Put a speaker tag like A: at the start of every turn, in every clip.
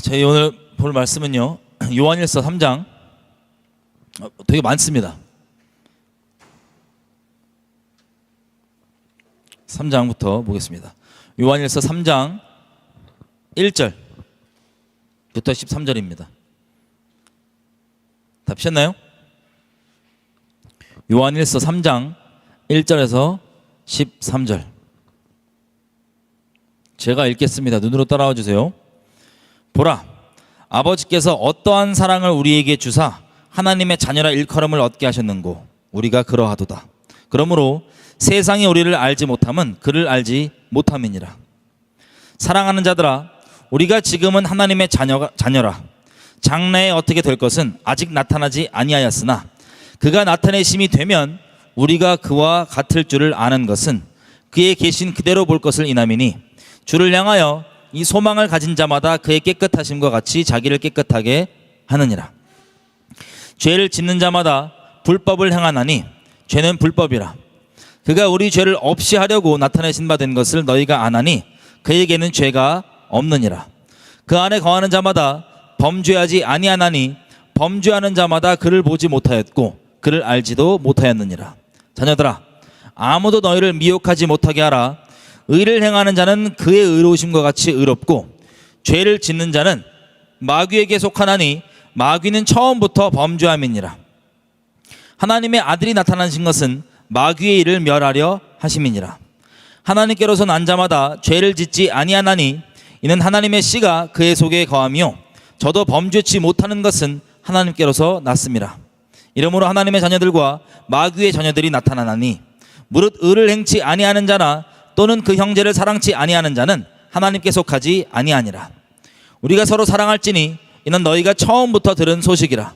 A: 저희 오늘 볼 말씀은요, 요한일서 3장 되게 많습니다. 3장부터 보겠습니다. 요한일서 3장 1절부터 13절입니다. 다 피셨나요? 요한일서 3장 1절에서 13절. 제가 읽겠습니다. 눈으로 따라와 주세요. 보라, 아버지께서 어떠한 사랑을 우리에게 주사 하나님의 자녀라 일컬음을 얻게 하셨는고 우리가 그러하도다. 그러므로 세상이 우리를 알지 못함은 그를 알지 못함이니라. 사랑하는 자들아, 우리가 지금은 하나님의 자녀라. 장래에 어떻게 될 것은 아직 나타나지 아니하였으나 그가 나타내심이 되면 우리가 그와 같을 줄을 아는 것은 그의 계신 그대로 볼 것을 인함이니, 주를 향하여 이 소망을 가진 자마다 그의 깨끗하심과 같이 자기를 깨끗하게 하느니라. 죄를 짓는 자마다 불법을 행하나니 죄는 불법이라. 그가 우리 죄를 없이 하려고 나타내신 바 된 것을 너희가 아나니 그에게는 죄가 없느니라. 그 안에 거하는 자마다 범죄하지 아니하나니 범죄하는 자마다 그를 보지 못하였고 그를 알지도 못하였느니라. 자녀들아, 아무도 너희를 미혹하지 못하게 하라. 의를 행하는 자는 그의 의로우심과 같이 의롭고 죄를 짓는 자는 마귀에게 속하나니 마귀는 처음부터 범죄함이니라. 하나님의 아들이 나타나신 것은 마귀의 일을 멸하려 하심이니라. 하나님께로서 난 자마다 죄를 짓지 아니하나니 이는 하나님의 씨가 그의 속에 거하며 저도 범죄치 못하는 것은 하나님께로서 났음이라. 이러므로 하나님의 자녀들과 마귀의 자녀들이 나타나나니 무릇 의를 행치 아니하는 자나 또는 그 형제를 사랑치 아니하는 자는 하나님께 속하지 아니하니라. 우리가 서로 사랑할지니 이는 너희가 처음부터 들은 소식이라.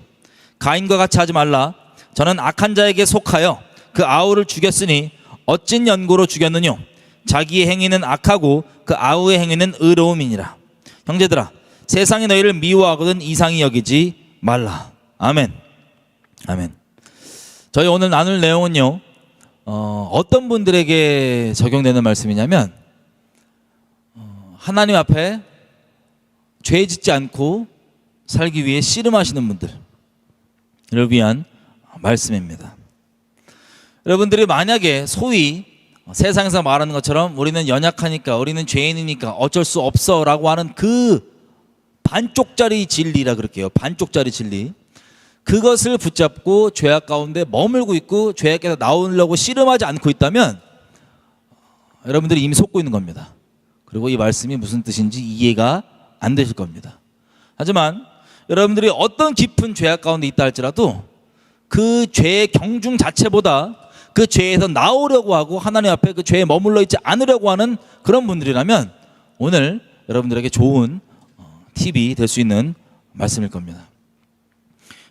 A: 가인과 같이 하지 말라. 저는 악한 자에게 속하여 그 아우를 죽였으니 어찐 연고로 죽였느뇨. 자기의 행위는 악하고 그 아우의 행위는 의로움이니라. 형제들아, 세상이 너희를 미워하거든 이상히 여기지 말라. 아멘. 아멘. 저희 오늘 나눌 내용은요, 어떤 분들에게 적용되는 말씀이냐면, 하나님 앞에 죄 짓지 않고 살기 위해 씨름하시는 분들을 위한 말씀입니다. 여러분들이 만약에 소위 세상에서 말하는 것처럼 우리는 연약하니까, 우리는 죄인이니까 어쩔 수 없어 라고 하는 그 반쪽짜리 진리라 그럴게요. 반쪽짜리 진리, 그것을 붙잡고 죄악 가운데 머물고 있고 죄악에서 나오려고 씨름하지 않고 있다면 여러분들이 이미 속고 있는 겁니다. 그리고 이 말씀이 무슨 뜻인지 이해가 안 되실 겁니다. 하지만 여러분들이 어떤 깊은 죄악 가운데 있다 할지라도 그 죄의 경중 자체보다 그 죄에서 나오려고 하고 하나님 앞에 그 죄에 머물러 있지 않으려고 하는 그런 분들이라면 오늘 여러분들에게 좋은 팁이 될 수 있는 말씀일 겁니다.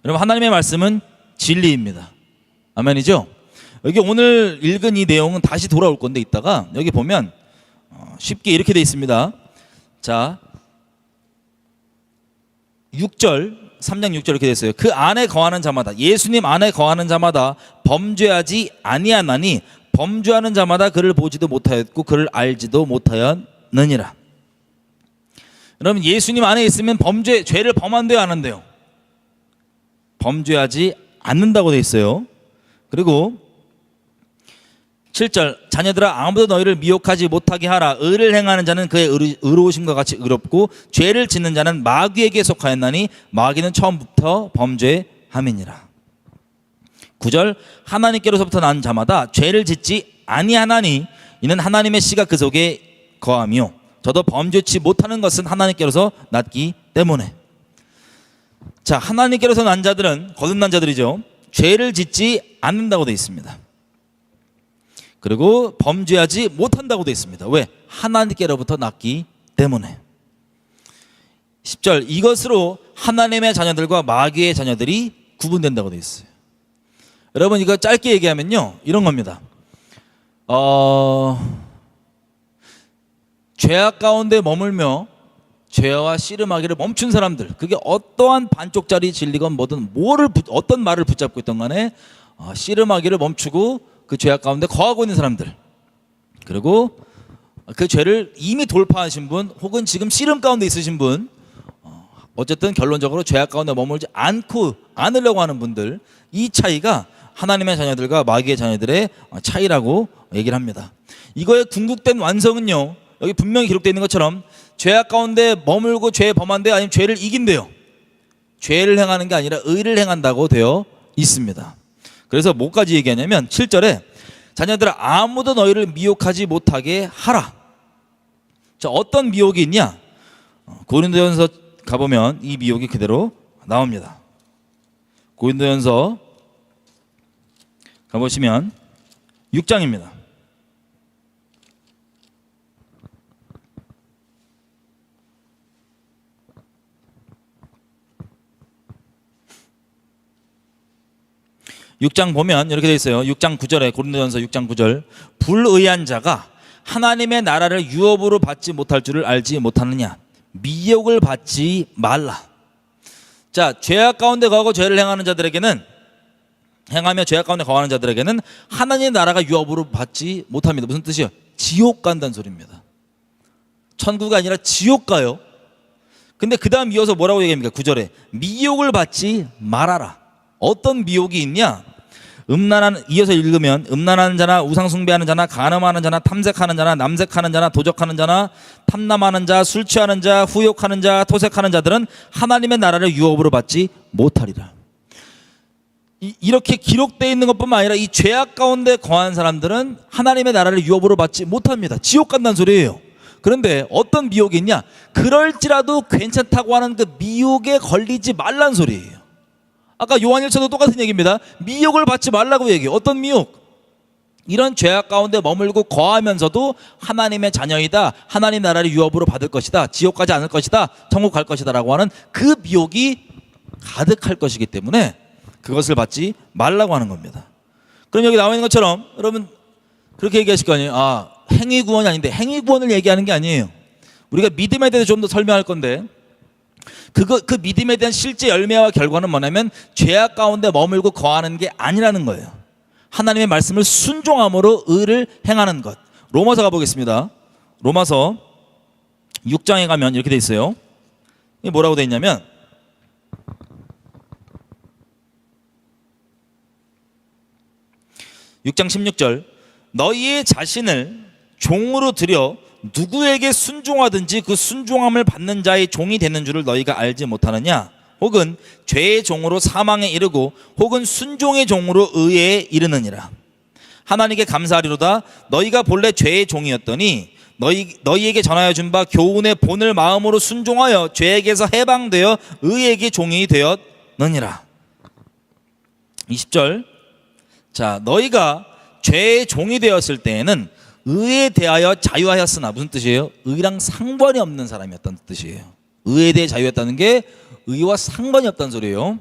A: 여러분, 하나님의 말씀은 진리입니다. 아멘이죠? 여기 오늘 읽은 이 내용은 다시 돌아올 건데, 이따가 여기 보면 쉽게 이렇게 돼 있습니다. 자, 6절, 3장 6절 이렇게 돼 있어요. 그 안에 거하는 자마다, 예수님 안에 거하는 자마다 범죄하지 아니하나니 범죄하는 자마다 그를 보지도 못하였고 그를 알지도 못하였느니라. 여러분, 예수님 안에 있으면 죄를 범한대요, 안 한대요? 범죄하지 않는다고 돼 있어요. 그리고 7절, 자녀들아, 아무도 너희를 미혹하지 못하게 하라. 의를 행하는 자는 그의 의로우심과 같이 의롭고 죄를 짓는 자는 마귀에게 속하였나니 마귀는 처음부터 범죄함이니라. 9절, 하나님께로서부터 난 자마다 죄를 짓지 아니하나니 이는 하나님의 씨가 그 속에 거하며 저도 범죄치 못하는 것은 하나님께로서 났기 때문에. 자, 하나님께로서 난 자들은, 거듭난 자들이죠, 죄를 짓지 않는다고 되어 있습니다. 그리고 범죄하지 못한다고 되어 있습니다. 왜? 하나님께로부터 났기 때문에. 10절, 이것으로 하나님의 자녀들과 마귀의 자녀들이 구분된다고 되어 있어요. 여러분, 이거 짧게 얘기하면요, 이런 겁니다. 죄악 가운데 머물며 죄와 씨름하기를 멈춘 사람들, 그게 어떠한 반쪽짜리 진리건 뭐든 어떤 말을 붙잡고 있던 간에 씨름하기를 멈추고 그 죄악 가운데 거하고 있는 사람들, 그리고 그 죄를 이미 돌파하신 분, 혹은 지금 씨름 가운데 있으신 분, 어쨌든 결론적으로 죄악 가운데 머물지 않으려고 하는 분들, 이 차이가 하나님의 자녀들과 마귀의 자녀들의 차이라고 얘기를 합니다. 이거의 궁극된 완성은요, 여기 분명히 기록되어 있는 것처럼 죄악 가운데 머물고 죄 범한데 아니면 죄를 이긴대요. 죄를 행하는 게 아니라 의를 행한다고 되어 있습니다. 그래서 뭐까지 얘기하냐면 7절에 자녀들아 아무도 너희를 미혹하지 못하게 하라. 자, 어떤 미혹이 있냐? 고린도전서 가보면 이 미혹이 그대로 나옵니다. 고린도전서 가보시면 6장입니다. (6장) 보면 이렇게 되어 있어요. 6장 9절에 고린도전서 6장 9절 불의한 자가 하나님의 나라를 유업으로 받지 못할 줄을 알지 못하느냐. 미혹을 받지 말라. 자, 죄악 가운데 거하고 죄를 행하며 죄악 가운데 거하는 자들에게는 하나님의 나라가 유업으로 받지 못합니다. 무슨 뜻이에요? 지옥 간다는 소리입니다. 천국이 아니라 지옥 가요. 근데 그 다음 이어서 뭐라고 얘기합니까? 9절에 미혹을 받지 말아라. 어떤 미혹이 있냐? 이어서 읽으면 음란하는 자나 우상숭배하는 자나 간음하는 자나 탐색하는 자나 남색하는 자나 도적하는 자나 탐남하는 자 술 취하는 자 후욕하는 자 토색하는 자들은 하나님의 나라를 유업으로 받지 못하리라. 이렇게 기록되어 있는 것뿐만 아니라 이 죄악 가운데 거한 사람들은 하나님의 나라를 유업으로 받지 못합니다. 지옥 간다는 소리예요. 그런데 어떤 미혹이 있냐? 그럴지라도 괜찮다고 하는 그 미혹에 걸리지 말란 소리예요. 아까 요한일서도 똑같은 얘기입니다. 미혹을 받지 말라고 얘기해요. 어떤 미혹? 이런 죄악 가운데 머물고 거하면서도 하나님의 자녀이다, 하나님 나라를 유업으로 받을 것이다, 지옥 가지 않을 것이다, 천국 갈 것이다 라고 하는 그 미혹이 가득할 것이기 때문에 그것을 받지 말라고 하는 겁니다. 그럼 여기 나와 있는 것처럼 여러분 그렇게 얘기하실 거 아니에요. 아, 행위구원이 아닌데, 행위구원을 얘기하는 게 아니에요. 우리가 믿음에 대해서 좀 더 설명할 건데 그 믿음에 대한 실제 열매와 결과는 뭐냐면 죄악 가운데 머물고 거하는 게 아니라는 거예요. 하나님의 말씀을 순종함으로 의를 행하는 것. 로마서 가보겠습니다. 로마서 6장에 가면 이렇게 돼 있어요. 이게 뭐라고 돼 있냐면 6장 16절 너희의 자신을 종으로 들여 누구에게 순종하든지 그 순종함을 받는 자의 종이 되는 줄을 너희가 알지 못하느냐? 혹은 죄의 종으로 사망에 이르고 혹은 순종의 종으로 의에 이르느니라. 하나님께 감사하리로다. 너희가 본래 죄의 종이었더니 너희에게 전하여 준 바 교훈의 본을 마음으로 순종하여 죄에게서 해방되어 의에게 종이 되었느니라. 20절 자, 너희가 죄의 종이 되었을 때에는 의에 대하여 자유하였으나 무슨 뜻이에요? 의랑 상관이 없는 사람이었다는 뜻이에요. 의에 대해 자유했다는 게 의와 상관이 없다는 소리예요.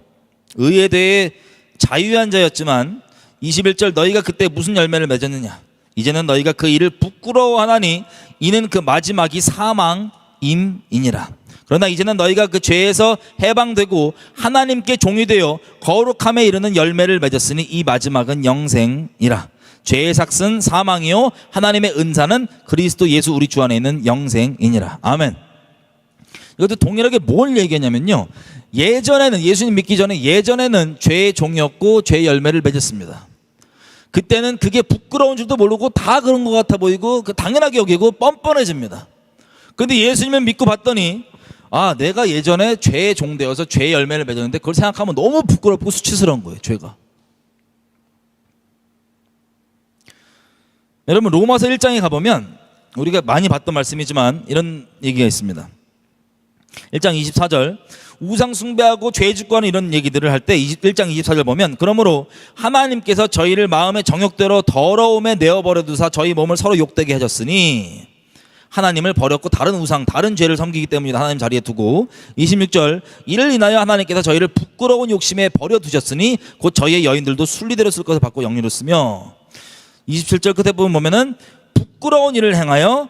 A: 의에 대해 자유한 자였지만 21절 너희가 그때 무슨 열매를 맺었느냐? 이제는 너희가 그 일을 부끄러워하나니 이는 그 마지막이 사망임이니라. 그러나 이제는 너희가 그 죄에서 해방되고 하나님께 종이 되어 거룩함에 이르는 열매를 맺었으니 이 마지막은 영생이라. 죄의 삭은 사망이요 하나님의 은사는 그리스도 예수 우리 주 안에 있는 영생이니라. 아멘. 이것도 동일하게 뭘 얘기하냐면요, 예전에는 예수님 믿기 전에 예전에는 죄의 종이었고 죄의 열매를 맺었습니다. 그때는 그게 부끄러운 줄도 모르고 다 그런 것 같아 보이고 당연하게 여기고 뻔뻔해집니다. 그런데 예수님을 믿고 봤더니 아, 내가 예전에 죄의 종 되어서 죄의 열매를 맺었는데 그걸 생각하면 너무 부끄럽고 수치스러운 거예요. 죄가. 여러분 로마서 1장에 가보면 우리가 많이 봤던 말씀이지만 이런 얘기가 있습니다. 1장 24절 우상 숭배하고 죄 짓고 하는 이런 얘기들을 할 때 1장 24절 보면 그러므로 하나님께서 저희를 마음의 정욕대로 더러움에 내어버려 두사 저희 몸을 서로 욕되게 하셨으니 하나님을 버렸고 다른 우상 다른 죄를 섬기기 때문이다. 하나님 자리에 두고 26절 이를 인하여 하나님께서 저희를 부끄러운 욕심에 버려두셨으니 곧 저희의 여인들도 순리대로 쓸 것을 받고 영리로 쓰며 27절 끝에 보면은 부끄러운 일을 행하여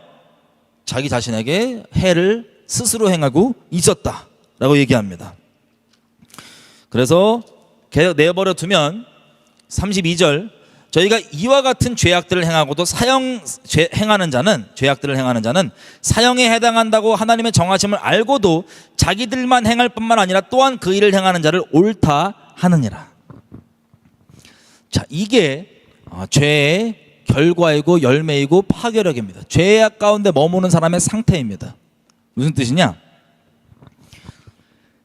A: 자기 자신에게 해를 스스로 행하고 있었다라고 얘기합니다. 그래서 계속 내버려 두면 32절 저희가 이와 같은 죄악들을 행하고도 죄악들을 행하는 자는 사형에 해당한다고 하나님의 정하심을 알고도 자기들만 행할 뿐만 아니라 또한 그 일을 행하는 자를 옳다 하느니라. 자, 이게 죄의 결과이고 열매이고 파괴력입니다. 죄악 가운데 머무는 사람의 상태입니다. 무슨 뜻이냐?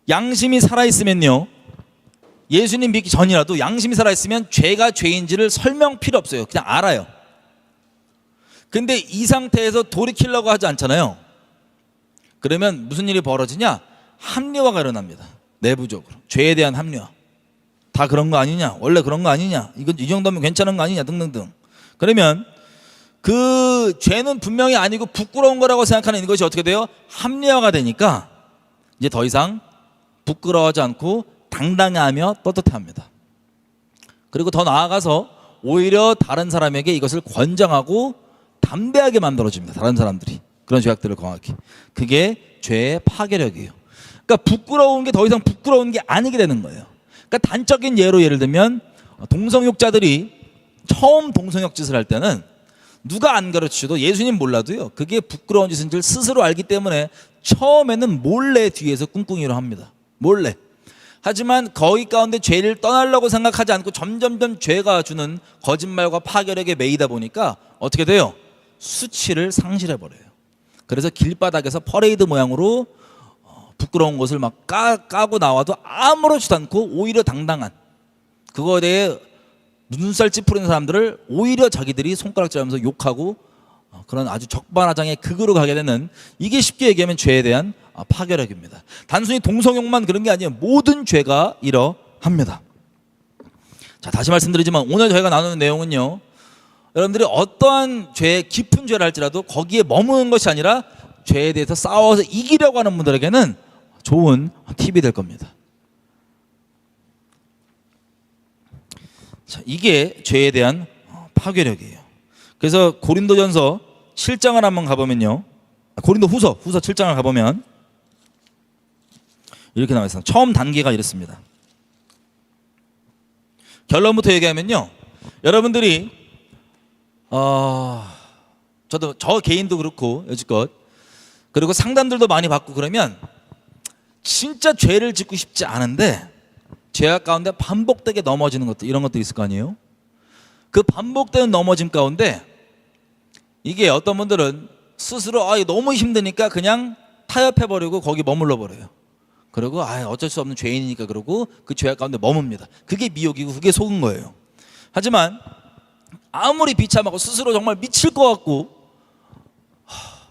A: 양심이 살아있으면요, 예수님 믿기 전이라도 양심이 살아있으면 죄가 죄인지를 설명 필요 없어요. 그냥 알아요. 근데 이 상태에서 돌이키려고 하지 않잖아요. 그러면 무슨 일이 벌어지냐? 합리화가 일어납니다. 내부적으로 죄에 대한 합리화. 다 그런 거 아니냐? 원래 그런 거 아니냐? 이건 이 정도면 괜찮은 거 아니냐? 등등등. 그러면 그 죄는 분명히 아니고 부끄러운 거라고 생각하는 이것이 어떻게 돼요? 합리화가 되니까 이제 더 이상 부끄러워하지 않고 당당해하며 떳떳해합니다. 그리고 더 나아가서 오히려 다른 사람에게 이것을 권장하고 담대하게 만들어줍니다. 다른 사람들이 그런 죄악들을 강하게. 그게 죄의 파괴력이에요. 그러니까 부끄러운 게 더 이상 부끄러운 게 아니게 되는 거예요. 그러니까 단적인 예를 들면 동성욕자들이 처음 동성욕 짓을 할 때는 누가 안 가르쳐도 예수님 몰라도요, 그게 부끄러운 짓인 줄 스스로 알기 때문에 처음에는 몰래 뒤에서 꿍꿍이로 합니다. 몰래. 하지만 거기 가운데 죄를 떠나려고 생각하지 않고 점점점 죄가 주는 거짓말과 파괴력에 매이다 보니까 어떻게 돼요? 수치를 상실해버려요. 그래서 길바닥에서 퍼레이드 모양으로 부끄러운 것을 막 까고 나와도 아무렇지도 않고 오히려 당당한, 그거에 대해 눈살 찌푸리는 사람들을 오히려 자기들이 손가락질하면서 욕하고 그런 아주 적반하장의 극으로 가게 되는, 이게 쉽게 얘기하면 죄에 대한 파괴력입니다. 단순히 동성욕만 그런 게 아니에요. 모든 죄가 이러합니다. 자, 다시 말씀드리지만 오늘 저희가 나누는 내용은요, 여러분들이 어떠한 죄, 깊은 죄를 할지라도 거기에 머무는 것이 아니라 죄에 대해서 싸워서 이기려고 하는 분들에게는 좋은 팁이 될 겁니다. 자, 이게 죄에 대한 파괴력이에요. 그래서 고린도전서 7장을 한번 가보면요, 고린도후서 7장을 가보면 이렇게 나와 있습니다. 처음 단계가 이렇습니다. 결론부터 얘기하면요, 여러분들이 저 개인도 그렇고 여지껏, 그리고 상담들도 많이 받고 그러면 진짜 죄를 짓고 싶지 않은데 죄악 가운데 반복되게 넘어지는 것들, 이런 것도 있을 거 아니에요. 그 반복되는 넘어짐 가운데 이게 어떤 분들은 스스로 너무 힘드니까 그냥 타협해버리고 거기 머물러 버려요. 그리고 어쩔 수 없는 죄인이니까 그러고 그 죄악 가운데 머뭅니다. 그게 미혹이고 그게 속은 거예요. 하지만 아무리 비참하고 스스로 정말 미칠 것 같고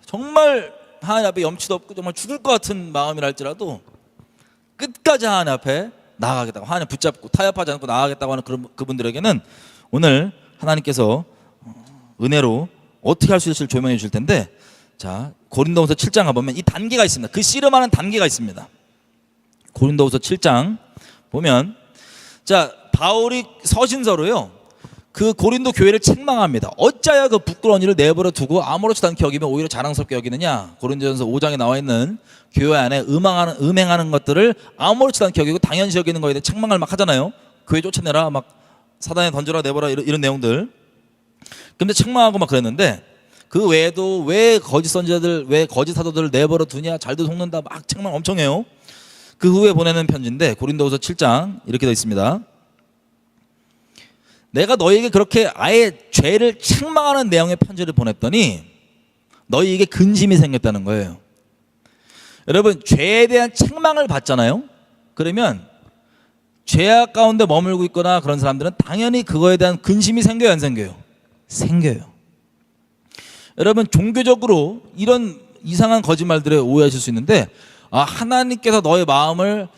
A: 정말 하나님 앞에 염치도 없고 정말 죽을 것 같은 마음이라 할지라도 끝까지 하나님 앞에 나아가겠다고, 하나님 붙잡고 타협하지 않고 나아가겠다고 하는 그분들에게는 오늘 하나님께서 은혜로 어떻게 할 수 있을지 조명해 주실 텐데, 자, 고린도후서 7장 가보면 이 단계가 있습니다. 그 씨름하는 단계가 있습니다. 고린도후서 7장 보면, 자, 바울이 서신서로요, 그 고린도 교회를 책망합니다. 어찌하여 그 부끄러운 일을 내버려 두고 아무렇지도 않게 여기면 오히려 자랑스럽게 여기느냐. 고린도전서 5장에 나와 있는 교회 안에 음행하는 것들을 아무렇지도 않게 여기고 당연시 여기는 거에 대해 책망을 막 하잖아요. 교회 쫓아내라, 막 사단에 던져라, 내버려, 이런 내용들. 근데 책망하고 막 그랬는데, 그 외에도 왜 거짓 선지자들, 왜 거짓 사도들을 내버려 두냐, 잘도 속는다, 막 책망 엄청 해요. 그 후에 보내는 편지인데 고린도후서 7장 이렇게 되어 있습니다. 내가 너희에게 그렇게 아예 죄를 책망하는 내용의 편지를 보냈더니 너희에게 근심이 생겼다는 거예요. 여러분, 죄에 대한 책망을 받잖아요. 그러면 죄악 가운데 머물고 있거나 그런 사람들은 당연히 그거에 대한 근심이 생겨요, 안 생겨요? 생겨요. 여러분, 종교적으로 이런 이상한 거짓말들에 오해하실 수 있는데, 하나님께서 너의 마음을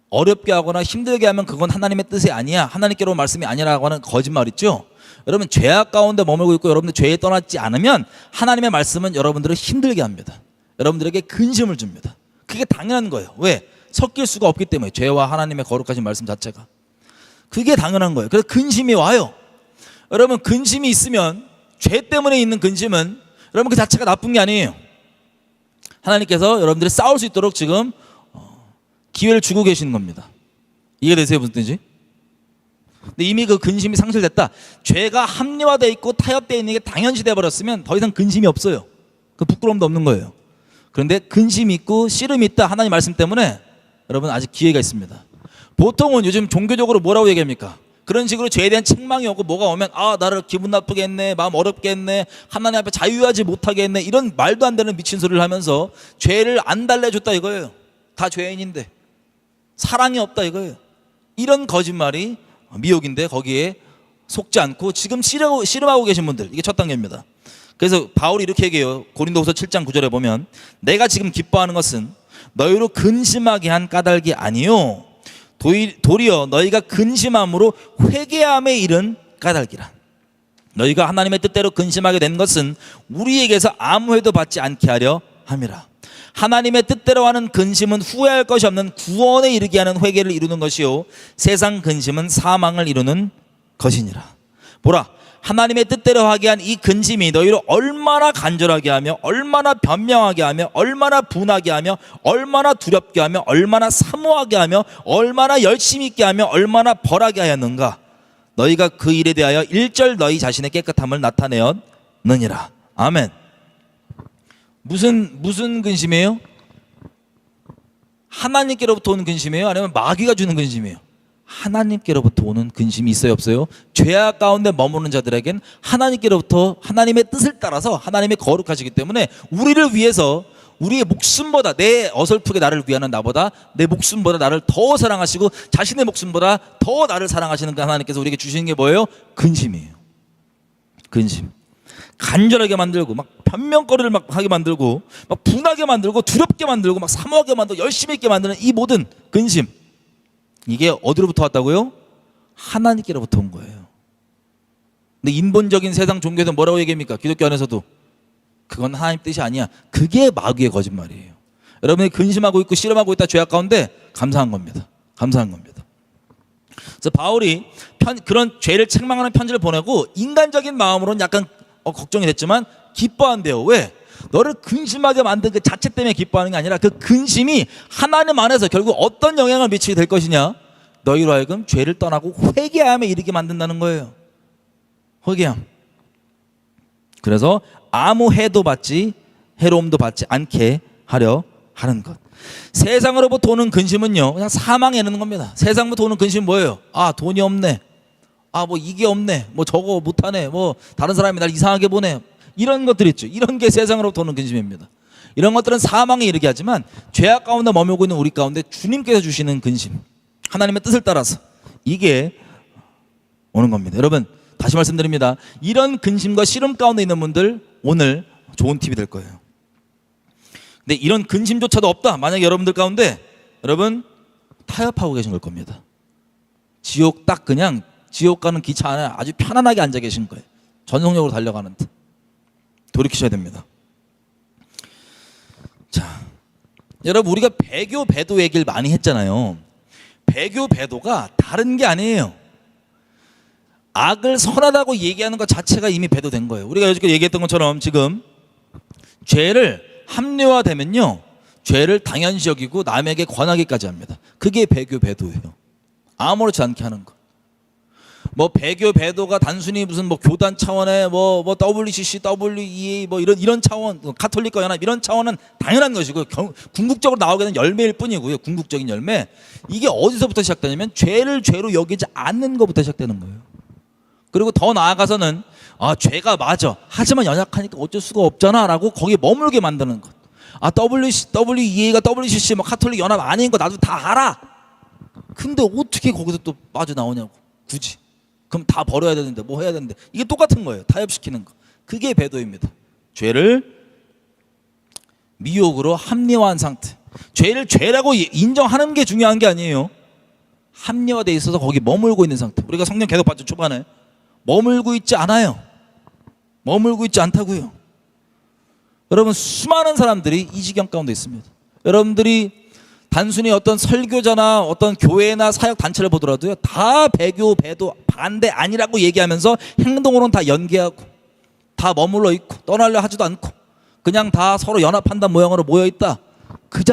A: 어렵게 하거나 힘들게 하면 그건 하나님의 뜻이 아니야, 하나님께로 말씀이 아니라고 하는 거짓말 있죠. 여러분, 죄악 가운데 머물고 있고 여러분들 죄에 떠나지 않으면 하나님의 말씀은 여러분들을 힘들게 합니다. 여러분들에게 근심을 줍니다. 그게 당연한 거예요. 왜? 섞일 수가 없기 때문에, 죄와 하나님의 거룩하신 말씀 자체가. 그게 당연한 거예요. 그래서 근심이 와요. 여러분, 근심이 있으면, 죄 때문에 있는 근심은 여러분 그 자체가 나쁜 게 아니에요. 하나님께서 여러분들이 싸울 수 있도록 지금 기회를 주고 계시는 겁니다. 이해되세요? 무슨 뜻인지? 근데 이미 그 근심이 상실됐다. 죄가 합리화되어 있고 타협되어 있는 게 당연시 돼버렸으면 더 이상 근심이 없어요. 그 부끄러움도 없는 거예요. 그런데 근심이 있고 씨름이 있다. 하나님 말씀 때문에 여러분 아직 기회가 있습니다. 보통은 요즘 종교적으로 뭐라고 얘기합니까? 그런 식으로 죄에 대한 책망이 오고 뭐가 오면 아 나를 기분 나쁘게 했네, 마음 어렵게 했네, 하나님 앞에 자유하지 못하게 했네, 이런 말도 안 되는 미친 소리를 하면서 죄를 안 달래줬다 이거예요. 다 죄인인데 사랑이 없다 이거예요. 이런 거짓말이 미혹인데 거기에 속지 않고 지금 씨름하고 계신 분들, 이게 첫 단계입니다. 그래서 바울이 이렇게 얘기해요. 고린도후서 7장 9절에 보면 내가 지금 기뻐하는 것은 너희로 근심하게 한 까닭이 아니요 도리어 너희가 근심함으로 회개함에 이른 까닭이라. 너희가 하나님의 뜻대로 근심하게 된 것은 우리에게서 아무 해도 받지 않게 하려 함이라. 하나님의 뜻대로 하는 근심은 후회할 것이 없는 구원에 이르게 하는 회개를 이루는 것이요 세상 근심은 사망을 이루는 것이니라. 보라, 하나님의 뜻대로 하게 한 이 근심이 너희를 얼마나 간절하게 하며 얼마나 변명하게 하며 얼마나 분하게 하며 얼마나 두렵게 하며 얼마나 사모하게 하며 얼마나 열심히 있게 하며 얼마나 벌하게 하였는가. 너희가 그 일에 대하여 일절 너희 자신의 깨끗함을 나타내었느니라. 아멘. 무슨 근심이에요? 하나님께로부터 오는 근심이에요? 아니면 마귀가 주는 근심이에요? 하나님께로부터 오는 근심이 있어요, 없어요? 죄악 가운데 머무는 자들에겐 하나님께로부터 하나님의 뜻을 따라서 하나님의 거룩하시기 때문에 우리를 위해서 우리의 목숨보다, 내 어설프게 나를 위하는 나보다 내 목숨보다 나를 더 사랑하시고 자신의 목숨보다 더 나를 사랑하시는 그 하나님께서 우리에게 주시는 게 뭐예요? 근심이에요. 근심. 간절하게 만들고 막 변명거리를 막 하게 만들고 막 분하게 만들고 두렵게 만들고 막 사모하게 만들고 열심히 있게 만드는 이 모든 근심, 이게 어디로부터 왔다고요? 하나님께로부터 온 거예요. 근데 인본적인 세상 종교에서 뭐라고 얘기합니까? 기독교 안에서도 그건 하나님 뜻이 아니야. 그게 마귀의 거짓말이에요. 여러분이 근심하고 있고 씨름하고 있다 죄악 가운데 감사한 겁니다. 감사한 겁니다. 그래서 바울이 그런 죄를 책망하는 편지를 보내고 인간적인 마음으로는 약간 걱정이 됐지만 기뻐한대요. 왜? 너를 근심하게 만든 그 자체 때문에 기뻐하는 게 아니라 그 근심이 하나님 안에서 결국 어떤 영향을 미치게 될 것이냐, 너희로 하여금 죄를 떠나고 회개함에 이르게 만든다는 거예요. 회개함. 그래서 아무 해도 받지 해로움도 받지 않게 하려 하는 것. 세상으로부터 오는 근심은요 그냥 사망에 이르는 겁니다. 세상부터 오는 근심은 뭐예요? 아 돈이 없네, 아 뭐 이게 없네, 뭐 저거 못하네, 뭐 다른 사람이 날 이상하게 보네, 이런 것들 있죠. 이런 게 세상으로부터 오는 근심입니다. 이런 것들은 사망에 이르게 하지만 죄악 가운데 머물고 있는 우리 가운데 주님께서 주시는 근심, 하나님의 뜻을 따라서 이게 오는 겁니다. 여러분 다시 말씀드립니다. 이런 근심과 씨름 가운데 있는 분들 오늘 좋은 팁이 될 거예요. 근데 이런 근심조차도 없다, 만약에 여러분들 가운데 여러분 타협하고 계신 걸 겁니다. 지옥 딱 그냥 지옥 가는 기차 안에 아주 편안하게 앉아 계신 거예요. 전속력으로 달려가는 듯. 돌이키셔야 됩니다. 자, 여러분 우리가 배교 배도 얘기를 많이 했잖아요. 배교 배도가 다른 게 아니에요. 악을 선하다고 얘기하는 것 자체가 이미 배도된 거예요. 우리가 여지껏 얘기했던 것처럼 지금 죄를 합리화되면요 죄를 당연시 여기고 남에게 권하기까지 합니다. 그게 배교 배도예요. 아무렇지 않게 하는 거. 뭐 배교 배도가 단순히 무슨 뭐 교단 차원의 뭐 WCC, WEA 뭐 이런 차원, 가톨릭과 연합 이런 차원은 당연한 것이고 궁극적으로 나오게 된 열매일 뿐이고요. 궁극적인 열매. 이게 어디서부터 시작되냐면 죄를 죄로 여기지 않는 것부터 시작되는 거예요. 그리고 더 나아가서는 아 죄가 맞아, 하지만 연약하니까 어쩔 수가 없잖아 라고 거기에 머물게 만드는 것. 아 WEA가 WCC 뭐 가톨릭 연합 아닌 거 나도 다 알아. 근데 어떻게 거기서 또 빠져나오냐고 굳이. 그럼 다 버려야 되는데 뭐 해야 되는데, 이게 똑같은 거예요. 타협시키는 거. 그게 배도입니다. 죄를 미혹으로 합리화한 상태. 죄를 죄라고 인정하는 게 중요한 게 아니에요. 합리화되어 있어서 거기 머물고 있는 상태. 우리가 성경 계속 봤죠. 초반에 머물고 있지 않아요. 머물고 있지 않다고요. 여러분 수많은 사람들이 이 지경 가운데 있습니다. 여러분들이 단순히 어떤 설교자나 어떤 교회나 사역 단체를 보더라도요 다 배교 배도 반대 아니라고 얘기하면서 행동으로는 다 연계하고 다 머물러 있고 떠나려 하지도 않고 그냥 다 서로 연합한다는 모양으로 모여있다. 그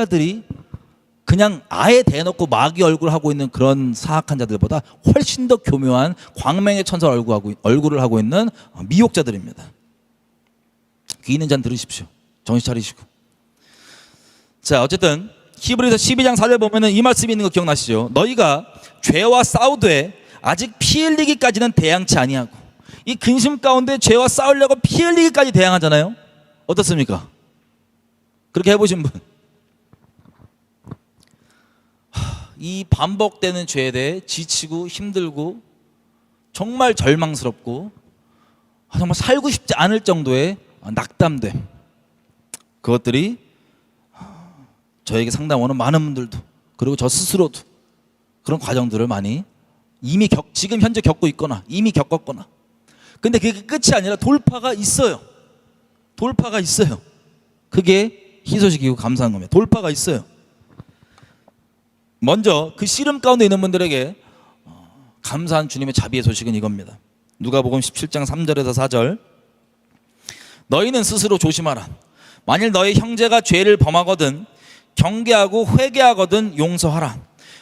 A: 그냥 아예 대놓고 마귀 얼굴 하고 있는 그런 사악한 자들보다 훨씬 더 교묘한 광명의 천사 얼굴을 하고 있는 미혹자들입니다. 귀 있는 자는 들으십시오. 정신 차리시고. 자, 어쨌든 히브리서 12장 4절 보면은 이 말씀이 있는 거 기억나시죠? 너희가 죄와 싸우되 아직 피 흘리기까지는 대항치 아니하고. 이 근심 가운데 죄와 싸우려고 피 흘리기까지 대항하잖아요. 어떻습니까? 그렇게 해보신 분? 이 반복되는 죄에 대해 지치고 힘들고 정말 절망스럽고 정말 살고 싶지 않을 정도의 낙담됨, 그것들이 저에게 상담 오는 많은 분들도, 그리고 저 스스로도 그런 과정들을 많이 이미 지금 현재 겪고 있거나 이미 겪었거나. 근데 그게 끝이 아니라 돌파가 있어요. 돌파가 있어요. 그게 희소식이고 감사한 겁니다. 돌파가 있어요. 먼저 그 씨름 가운데 있는 분들에게 감사한 주님의 자비의 소식은 이겁니다. 누가복음 17장 3절에서 4절. 너희는 스스로 조심하라. 만일 너희 형제가 죄를 범하거든 경계하고 회개하거든 용서하라.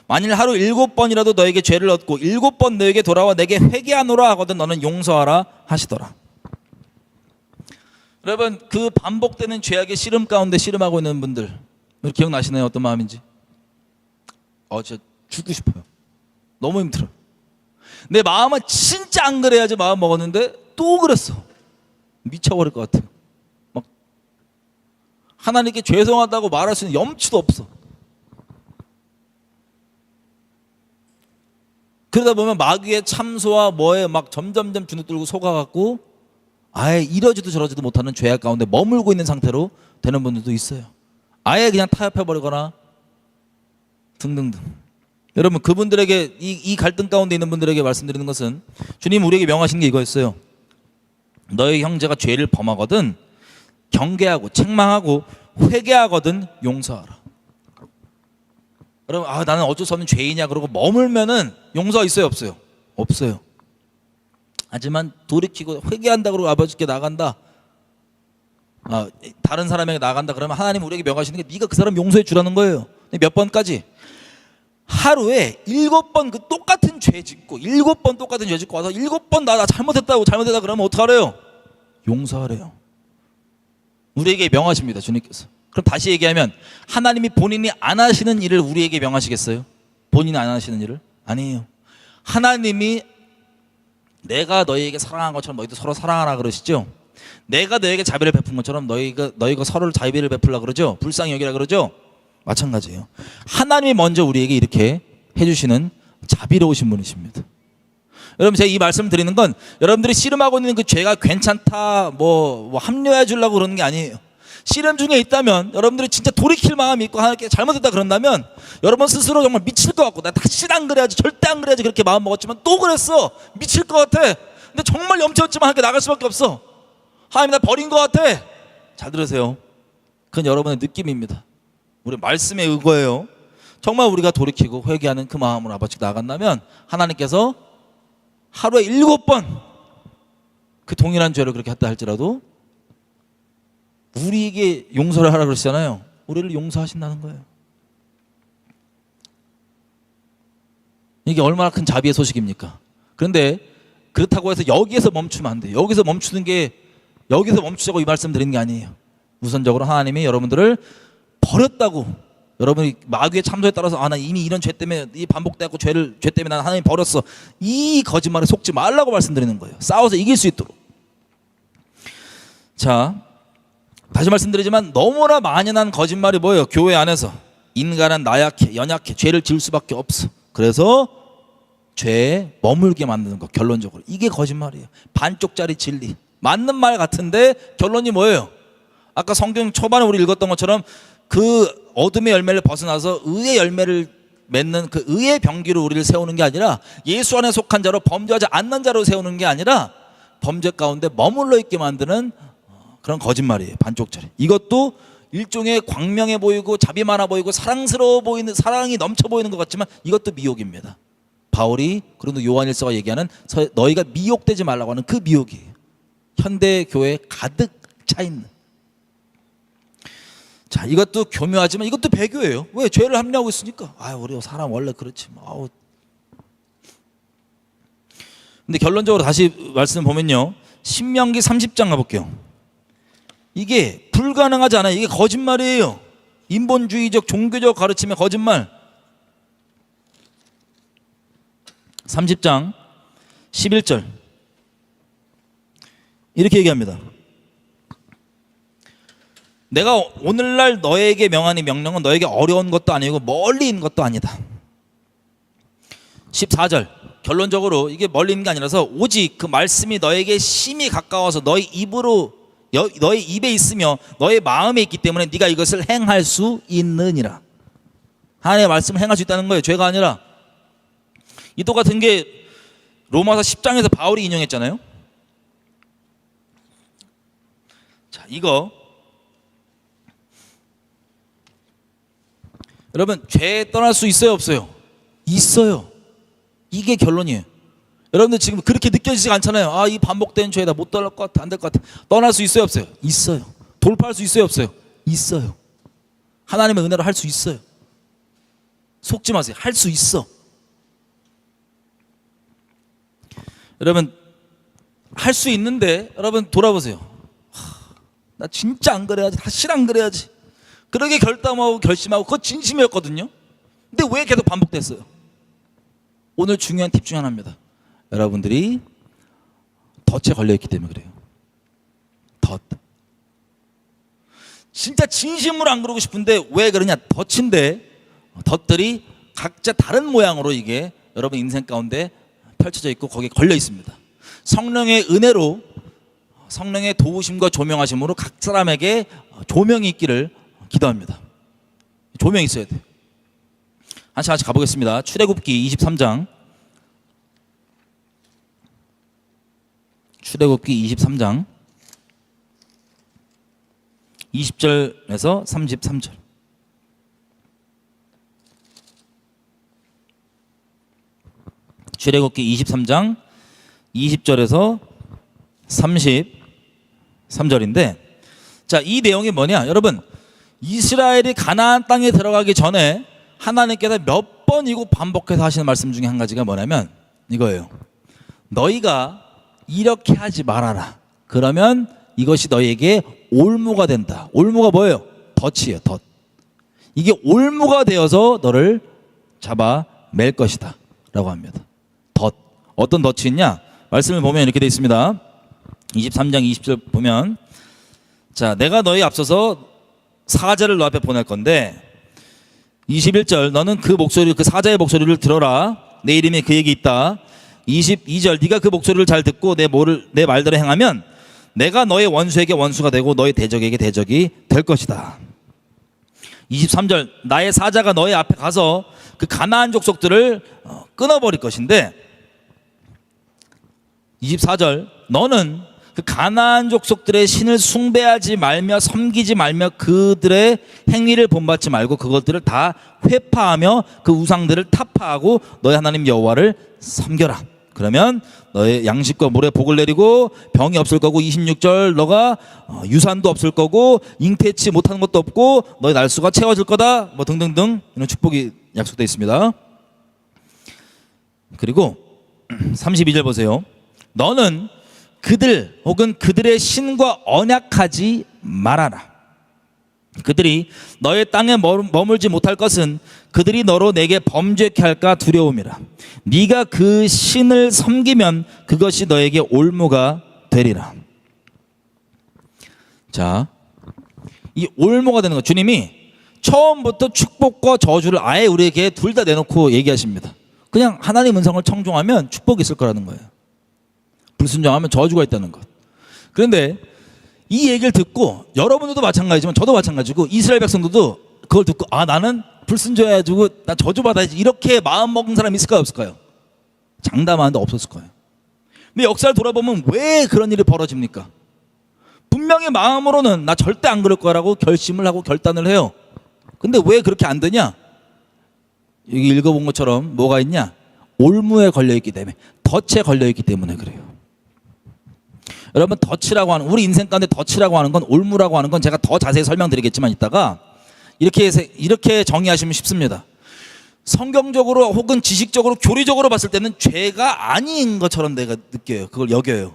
A: 만일 하루 7번이라도 너에게 죄를 얻고 7번 너에게 돌아와 내게 회개하노라 하거든 너는 용서하라 하시더라. 여러분, 그 반복되는 죄악의 씨름 가운데 씨름하고 있는 분들 기억나시나요? 어떤 마음인지? 진짜 죽고 싶어요. 너무 힘들어요. 내 마음은 진짜 안 그래야지 마음 먹었는데 또 그랬어. 미쳐버릴 것 같아요. 막 하나님께 죄송하다고 말할 수 있는 염치도 없어. 그러다 보면 마귀의 참소와 뭐에 막 점점점 주눅들고 속아갖고 아예 이러지도 저러지도 못하는 죄악 가운데 머물고 있는 상태로 되는 분들도 있어요. 아예 그냥 타협해버리거나 등등등. 여러분, 그분들에게 이 갈등 가운데 있는 분들에게 말씀드리는 것은 주님 우리에게 명하신 게 이거였어요. 너희 형제가 죄를 범하거든 경계하고 책망하고 회개하거든 용서하라. 여러분, 나는 어쩔 수 없는 죄이냐 그러고 머물면은 용서가 있어요 없어요? 없어요. 하지만 돌이키고 회개한다 그러고 아버지께 나간다, 다른 사람에게 나간다 그러면 하나님 우리에게 명하시는 게 네가 그 사람 용서해 주라는 거예요. 몇 번까지? 하루에 7번 그 똑같은 죄 짓고 7번 똑같은 죄 짓고 와서 7번 나 잘못했다 그러면 어떡하래요? 용서하래요. 우리에게 명하십니다, 주님께서. 그럼 다시 얘기하면 하나님이 본인이 안 하시는 일을 우리에게 명하시겠어요? 본인이 안 하시는 일을? 아니에요. 하나님이 내가 너희에게 사랑한 것처럼 너희도 서로 사랑하라 그러시죠? 내가 너희에게 자비를 베푼 것처럼 너희가 서로를 자비를 베풀라 그러죠? 불쌍히 여기라 그러죠? 마찬가지예요. 하나님이 먼저 우리에게 이렇게 해주시는 자비로우신 분이십니다. 여러분, 제가 이 말씀을 드리는 건 여러분들이 씨름하고 있는 그 죄가 괜찮다 뭐 합류해 주려고 그러는 게 아니에요. 씨름 중에 있다면 여러분들이 진짜 돌이킬 마음이 있고 하나님께 잘못했다 그런다면 여러분 스스로 정말 미칠 것 같고 나 다시는 안 그래야지, 절대 안 그래야지 그렇게 마음 먹었지만 또 그랬어. 미칠 것 같아. 근데 정말 염치였지만 하나님께 나갈 수밖에 없어. 하나님 나 버린 것 같아. 잘 들으세요. 그건 여러분의 느낌입니다. 우리 말씀에 의거해요. 정말 우리가 돌이키고 회개하는 그 마음으로 아버지께 나간다면 하나님께서 하루에 7번 그 동일한 죄를 그렇게 했다 할지라도 우리에게 용서를 하라 그러시잖아요. 우리를 용서하신다는 거예요. 이게 얼마나 큰 자비의 소식입니까? 그런데 그렇다고 해서 여기에서 멈추면 안 돼요. 여기서 멈추자고 이 말씀 드리는 게 아니에요. 우선적으로 하나님이 여러분들을 버렸다고, 여러분이 마귀의 참소에 따라서 나 이미 이런 죄 때문에 반복되고 죄 때문에 난 하나님 버렸어, 이 거짓말에 속지 말라고 말씀드리는 거예요. 싸워서 이길 수 있도록. 자, 다시 말씀드리지만 너무나 만연한 거짓말이 뭐예요? 교회 안에서 인간은 나약해, 연약해, 죄를 지을 수밖에 없어. 그래서 죄에 머물게 만드는 거. 결론적으로 이게 거짓말이에요. 반쪽짜리 진리, 맞는 말 같은데 결론이 뭐예요? 아까 성경 초반에 우리 읽었던 것처럼 그 어둠의 열매를 벗어나서 의의 열매를 맺는 그 의의 병기로 우리를 세우는 게 아니라 예수 안에 속한 자로 범죄하지 않는 자로 세우는 게 아니라 범죄 가운데 머물러 있게 만드는 그런 거짓말이에요. 반쪽짜리. 이것도 일종의 광명해 보이고 자비 많아 보이고 사랑스러워 보이는, 사랑이 넘쳐 보이는 것 같지만 이것도 미혹입니다. 바울이 그런데 요한일서가 얘기하는 너희가 미혹되지 말라고 하는 그 미혹이에요. 현대 교회에 가득 차 있는. 자, 이것도 교묘하지만 이것도 배교예요. 왜? 죄를 합리하고 있으니까. 아유, 우리 사람 원래 그렇지. 아우. 근데 결론적으로 다시 말씀 보면요. 신명기 30장 가볼게요. 이게 불가능하지 않아요. 이게 거짓말이에요. 인본주의적 종교적 가르침의 거짓말. 30장 11절 이렇게 얘기합니다. 내가 오늘날 너에게 명하니 명령은 너에게 어려운 것도 아니고 멀리 있는 것도 아니다. 14절 결론적으로 이게 멀리 있는 게 아니라서 오직 그 말씀이 너에게 심히 가까워서 너희 입에 있으며 너의 마음에 있기 때문에 네가 이것을 행할 수 있느니라. 하나님의 말씀을 행할 수 있다는 거예요. 죄가 아니라. 이 똑같은 게 로마서 10장에서 바울이 인용했잖아요. 자, 이거 여러분, 죄 떠날 수 있어요, 없어요? 있어요. 이게 결론이에요. 여러분들 지금 그렇게 느껴지지 않잖아요. 아, 이 반복된 죄다, 못 떠날 것 같아, 안 될 것 같아. 떠날 수 있어요, 없어요? 있어요. 돌파할 수 있어요, 없어요? 있어요. 하나님의 은혜로 할 수 있어요. 속지 마세요. 할 수 있어. 여러분, 할 수 있는데 여러분 돌아보세요. 나 진짜 안 그래야지, 다시 안 그래야지. 그러게 결단하고 결심하고 그거 진심이었거든요. 근데 왜 계속 반복됐어요? 오늘 중요한 팁 중 하나입니다. 여러분들이 덫에 걸려있기 때문에 그래요. 덫. 진짜 진심으로 안 그러고 싶은데 왜 그러냐? 덫인데 덫들이 각자 다른 모양으로 이게 여러분 인생 가운데 펼쳐져 있고 거기에 걸려 있습니다. 성령의 은혜로, 성령의 도우심과 조명하심으로 각 사람에게 조명이 있기를 기도합니다. 조명이 있어야 돼요. 하나씩 가보겠습니다. 출애굽기 23장. 출애굽기 23장 20절에서 33절. 출애굽기 23장 20절에서 33절인데, 자, 이 내용이 뭐냐? 여러분, 이스라엘이 가나안 땅에 들어가기 전에 하나님께서 몇 번이고 반복해서 하시는 말씀 중에 한 가지가 뭐냐면 이거예요. 너희가 이렇게 하지 말아라. 그러면 이것이 너희에게 올무가 된다. 올무가 뭐예요? 덫이에요. 덫. 이게 올무가 되어서 너를 잡아 맬 것이다 라고 합니다. 덫. 어떤 덫이 있냐? 말씀을 보면 이렇게 되어 있습니다. 23장 20절 보면, 자, 내가 너희 앞서서 사자를 너 앞에 보낼 건데 21절 너는 그 목소리, 그 사자의 목소리를 들어라. 내 이름이 그에게 있다. 22절 네가 그 목소리를 잘 듣고 내 말대로 행하면 내가 너의 원수에게 원수가 되고 너의 대적에게 대적이 될 것이다. 23절 나의 사자가 너의 앞에 가서 그 가나안 족속들을 끊어버릴 것인데, 24절 너는 그 가나안 족속들의 신을 숭배하지 말며 섬기지 말며 그들의 행위를 본받지 말고 그것들을 다 회파하며 그 우상들을 타파하고 너의 하나님 여호와를 섬겨라. 그러면 너의 양식과 물에 복을 내리고 병이 없을 거고, 26절 너가 유산도 없을 거고 잉태치 못하는 것도 없고 너의 날수가 채워질 거다, 뭐 등등등 이런 축복이 약속되어 있습니다. 그리고 32절 보세요. 너는 그들 혹은 그들의 신과 언약하지 말아라. 그들이 너의 땅에 머물지 못할 것은 그들이 너로 내게 범죄케 할까 두려움이라. 네가 그 신을 섬기면 그것이 너에게 올무가 되리라. 자, 이 올무가 되는 거, 주님이 처음부터 축복과 저주를 아예 우리에게 둘 다 내놓고 얘기하십니다. 그냥 하나님 음성을 청종하면 축복이 있을 거라는 거예요. 불순종하면 저주가 있다는 것. 그런데 이 얘기를 듣고 여러분들도 마찬가지지만 저도 마찬가지고 이스라엘 백성들도 그걸 듣고, 아, 나는 불순종해가지고 나 저주받아야지, 이렇게 마음 먹은 사람이 있을까요, 없을까요? 장담하는데 없었을 거예요. 근데 역사를 돌아보면 왜 그런 일이 벌어집니까? 분명히 마음으로는 나 절대 안 그럴 거라고 결심을 하고 결단을 해요. 근데 왜 그렇게 안 되냐? 여기 읽어본 것처럼 뭐가 있냐? 올무에 걸려있기 때문에, 덫에 걸려있기 때문에 그래요. 여러분 덫이라고 하는, 우리 인생 가운데 덫이라고 하는 건, 올무라고 하는 건 제가 더 자세히 설명드리겠지만 이따가 이렇게 정의하시면 쉽습니다. 성경적으로 혹은 지식적으로 교리적으로 봤을 때는 죄가 아닌 것처럼 내가 느껴요. 그걸 여겨요.